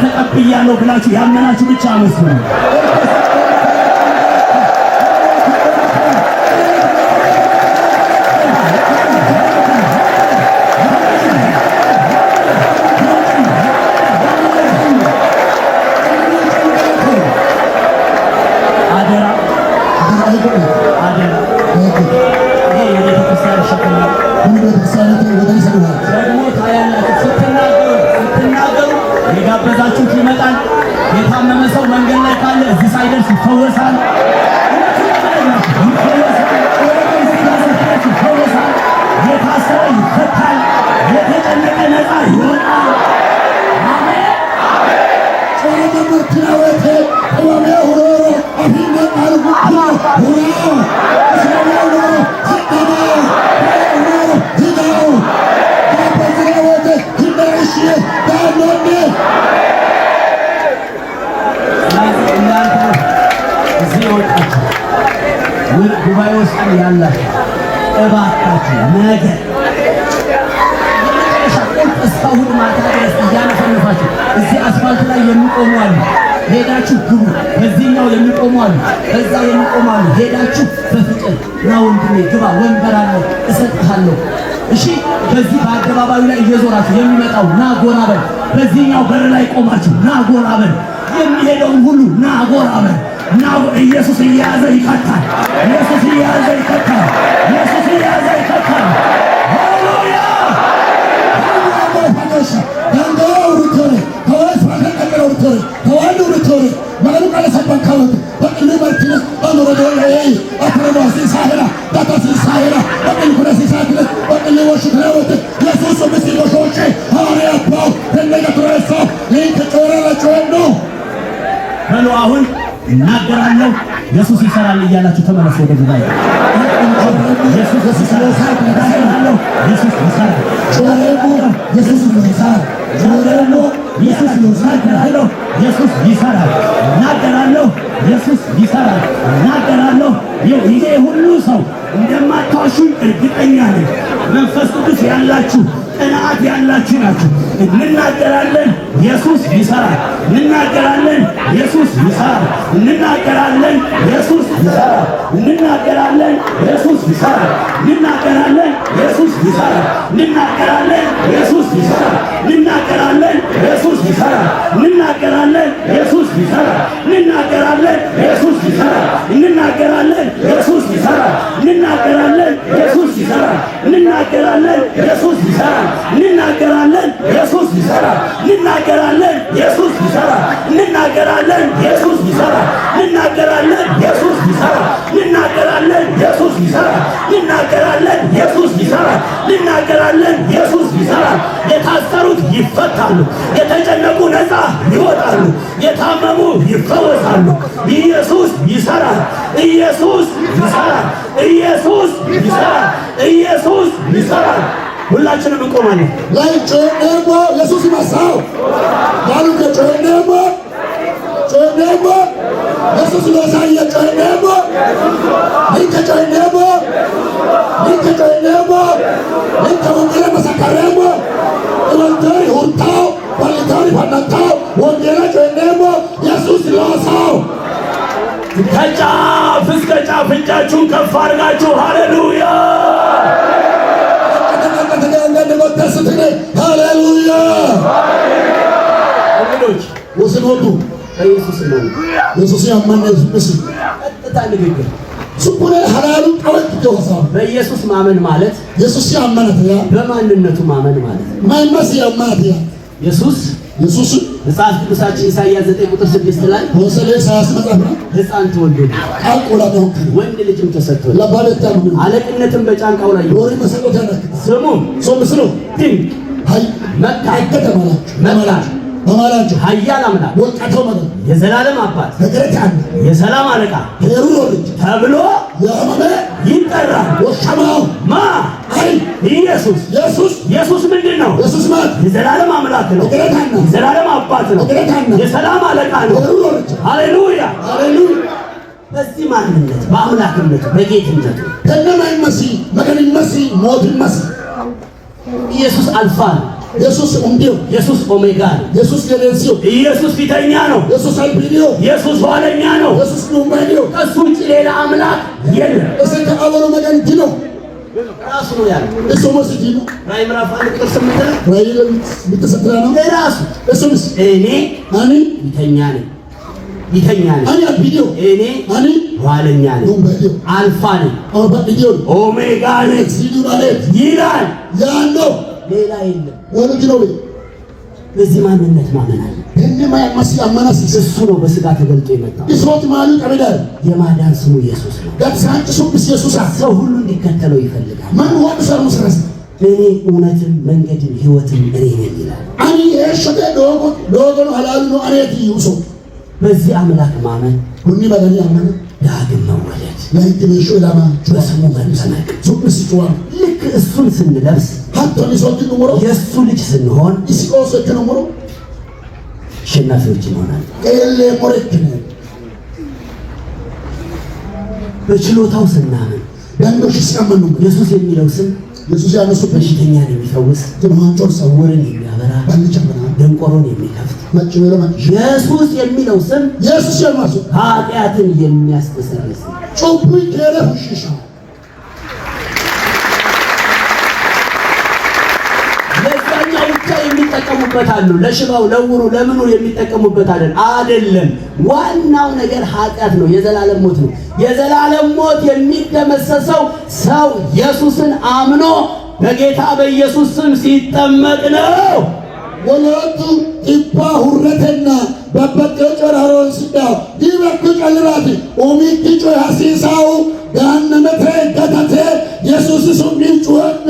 ተቀብያለሁ ብላችሁ ያመናችሁ ብቻ አመስግኑ። አደራ ይሄ የቤተክርስቲያን ሸክም ነው። ደግሞ ታያላችሁ ስትናገሩ የጋበዛችሁት ይመጣል። የታመመ ሰው መንገድ ላይ ካለ እዚህ ሳይደርስ ይፈወሳል። የታሰረ ይፈታል። የተጨነቀ ነፃ ይወጣል። ጉባኤ ውስጥ ያላችሁ እባካችሁ ነገ እስከ እሑድ ማታ ድረስ እያነፈነፋችሁ እዚህ አስፋልት ላይ የሚቆሙ አሉ። ሄዳችሁ ግቡ። በዚህኛው የሚቆሙ አሉ፣ በዛ የሚቆሙ አሉ። ሄዳችሁ በፍቅር ና ወንድሜ ግባ፣ ወንበር አለ እሰጥሃለሁ። እሺ፣ በዚህ በአደባባዩ ላይ እየዞራችሁ የሚመጣው ና ጎራ በል። በዚህኛው በር ላይ ቆማችሁ ና ጎራ በል። የሚሄደውን ሁሉ ና ጎራ በል። ና ኢየሱስ እየያዘ ይከታል። ኢየሱስ እየያዘ ይከታል። ኢየሱስ እየያዘ ይከታል። ሃሌሉያ በሉ አሁን እናገራለሁ። ኢየሱስ ይሰራል እያላችሁ ተመለሱ ወደ ጉባኤ። ኢየሱስ ይሰራል። ኢየሱስ ይሰራል። ኢየሱስ ይሰራል። ኢየሱስ ይሰራል። እናገራለሁ። ኢየሱስ ይሰራል። እናገራለሁ። ይሄ ሁሉ ሰው እንደማታዋሹኝ እርግጠኛ ነኝ። መንፈስ ቅዱስ ያላችሁ ቅንዓት ያላችሁ ናችሁ። እንናገራለን። ኢየሱስ ይሰራል። እንናገራለን። ኢየሱስ ይሰራል። እንናገራለን። ኢየሱስ ይሰራል። እንናገራለን። ኢየሱስ ይሰራል። እንናገራለን። ኢየሱስ ይሰራል። እንናገራለን። ኢየሱስ ይሰራል። እንናገራለን። ኢየሱስ ይሰራል። እንናገራለን። ኢየሱስ ይሰራል። እንናገራለን። ኢየሱስ ይሰራል። እንናገራለን። ኢየሱስ ይሰራል። እንናገራለን። ኢየሱስ ይሰራል። እንናገራለን። ኢየሱስ ይሰራል። እንናገራለን። ኢየሱስ ይሰራል። እንናገራለን። ኢየሱስ ይሰራል። እንናገራለን። ኢየሱስ ይሰራል። እንናገራለን። ኢየሱስ ይሰራል። እንናገራለን። ኢየሱስ ይሰራል። እንናገራለን። ኢየሱስ ይሰራል። እንናገራለን። ኢየሱስ ይሰራል። የታሰሩት ይፈታሉ። የተጨነቁ ነፃ ይወጣሉ። የታመሙ ይፈወሳሉ። ኢየሱስ ይሰራል። ኢየሱስ ይሰራል። ኢየሱስ ይሰራል። ኢየሱስ ይሰራል። ሁላችንም እንቆማለን። ላይ ጮኔሞ ኢየሱስ ይመሳው ባሉ ከጮኔሞ ኢየሱስ ለሳየ ጮኔሞ ጮኔሞ ወንጌላ መሰከረሞ ወንጌል ሁርታው ባልታሪ ፈናታው ወንጌላ ጮኔሞ ኢየሱስ ለሳው ከጫፍ እስከ ጫፍ እጃችሁን ከፍ አድርጋችሁ ሃሌሉያ ሃሌሉያ ወገኖች ወስኖቱ ኢየሱስ ነው። ኢየሱስ ያመነ ኢየሱስ ቀጥታ ንግግር ሱቁነ ሐላሉ ቀወጥ ተወሳ በኢየሱስ ማመን ማለት ኢየሱስ ያመነ ያ በማንነቱ ማመን ማለት ማይመስ ያመነ ያ ኢየሱስ ኢየሱስ መጽሐፍ ቅዱሳችን ኢሳይያስ 9:6 ላይ ወሰለ ኢሳይያስ መጽሐፍ ሕፃን ተወለደ አቆላ ነው ወንድ ልጅም ተሰጥቷል ለባለታ ነው አለቅነትም በጫንቃው ላይ ዶሪ መሰሎታ ነው ስሙ ምስሉ ድንቅ ሃይ መካ መላች በማላንጆ ኃያል አምላክ ወጣተው ማለት የዘላለም አባት በገረታን የሰላም አለቃ ሄሮድስ ተብሎ ያመመ ይጠራል። ወሻማው ማ አይ ኢየሱስ ምንድን ነው? ኢየሱስ ማለት የዘላለም አምላክ ነው። የዘላለም አባት ነው። የሰላም አለቃ ነው። ሃሌሉያ ሃሌሉያ። በዚህ ማንነት በአምላክነቱ በጌትነቱ ከነማይ መሲህ መገን መሲህ ሞት መሲህ ኢየሱስ አልፋ ነው። ኢየሱስ እንዲሁ ኢየሱስ ኦሜጋ ነው። ኢየሱስ የሌንሲዮ ኢየሱስ ፊተኛ ነው። ኢየሱስ አልቢዲዮ ኢየሱስ ኋለኛ ነው። ኢየሱስ ኑማዲዮ ከሱ ውጭ ሌላ አምላክ የለም። እስከ አወሩ መገን ዲኖ ራሱ ነው ያለው። እሱ መስጂ ነው። ራዕይ ምዕራፍ 1:8 ራዕይ ለምትሰጥራ ነው ራሱ እሱስ እኔ አኒ ፊተኛ ነኝ አኒ አልቢዲዮ እኔ አኒ ኋለኛ ነኝ ኑማዲዮ አልፋ ነኝ ኦባዲዮ ኦሜጋ ነኝ ሲዱ ማለት ይላል። ያለው ሌላ የለም። ወልጅ ነው። በዚህ ማንነት ማመን አለ። ከነማይ መሲህ አማናስ እሱ ነው በስጋ ተገልጦ የመጣው። ኢስሮት ማሉ ቀበዳል የማዳን ስሙ ኢየሱስ ነው። ዳትሳንጭ ሱብስ ኢየሱስ ሰው ሁሉ እንዲከተለው ይፈልጋል። ማን ወጥ ሰሩ ስራስ እኔ እውነትም መንገድም ሕይወትም እኔ ነኝ ይላል። አኒ የሸተ ዶጎ ነው ሐላል ነው አሬት ይውሶ በዚህ አምላክ ማመን ሁኒ ባገኝ አመነ ዳግም መወለድ ላይት በሹ ላማ በስሙ መጠመቅ ሱብስ ጩዋ ልክ እሱን ስንለብስ ሀቶኒ ሶት ነው የእሱ ልጅ ስንሆን ኢስቆስ ነው አሸናፊዎች እንሆናለን። ከየለ ሞረክነ በችሎታው ስናምን ያንዶሽ ሲያመኑ ኢየሱስ የሚለው ስም ኢየሱስ ያነሱ በሽተኛን የሚፈውስ ተማንጮር ዕውርን የሚያበራ ባልጨምና ደንቆሮን የሚከፍት ማጭበለ ማጭ ኢየሱስ የሚለው ስም ኢየሱስ ያማሱ ኃጢአትን የሚያስተሰርይ ጮቡ ከረፍሽሻ ለዛኛው ብቻ የሚጠቀሙበት አሉ። ለሽባው ለውሩ ለምኑ የሚጠቀሙበት አይደለም። ዋናው ነገር ኃጢአት ነው፣ የዘላለም ሞት ነው። የዘላለም ሞት የሚደመሰሰው ሰው ኢየሱስን አምኖ በጌታ በኢየሱስ ስም ሲጠመቅ ነው። ወለቱ ኢባ ሁረተና በበቀው ጨራሮን ሲዳ ዲበኩ ጨልራት ኦሚቲ ጮ ያሲሳው ጋነመተ ገታተ ኢየሱስ ሱም ቢጩወነ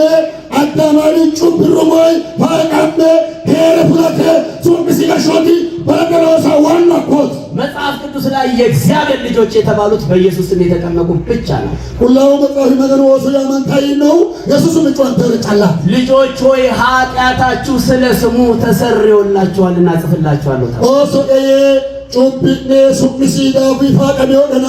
አዳማሪ ጩብሩሞይ ባቃመ ከረፍላተ ሱም ሲጋሾቲ በረከሮሳ ዋና ኮት መጽሐፍ ቅዱስ ላይ የእግዚአብሔር ልጆች የተባሉት በኢየሱስ ስም የተጠመቁ ብቻ ነው። ሁላው መጽሐፍ መገን ወሱ ያመንታይ ነው ኢየሱስ ምን ጮን ተረጫላ ልጆች ሆይ ኃጢአታችሁ ስለ ስሙ ተሰርዮላችኋልና ጽፍላችኋለሁ። ኦሶ ጩብኔ ሱምሲ ዳዊ ፋቀሚዮና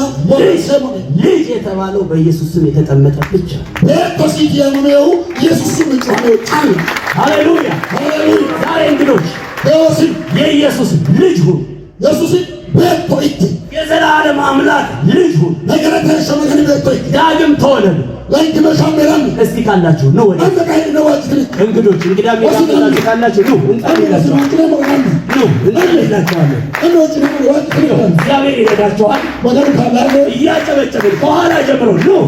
ልጅ የተባለው በኢየሱስ ስም የተጠመቀ ብቻ ነው። በቶሲት ያመነው ኢየሱስ ስም ጮን ጫል ሃሌሉያ ሃሌሉያ። ዛሬ እንግዶች ኦሲ የኢየሱስ ልጅ ሁኑ። ኢየሱስ በቶይት የዘላለም አምላክ ልጅ ሁኑ። ነገረተ ሸመገን በቶይት ዳግም ተወለዱ። ለንክ መሻመራን እስቲ ካላችሁ ነው ወደ አንተ ካይ ነው ወጭ እንግዶች እንግዳ የሚያመጣችሁ ካላችሁ ነው እንጸልይላችኋለን። ነው እንጸልይላችኋለን። እግዚአብሔር ይረዳችኋል። እያጨበጨብን ከኋላ ጀምሮ ነው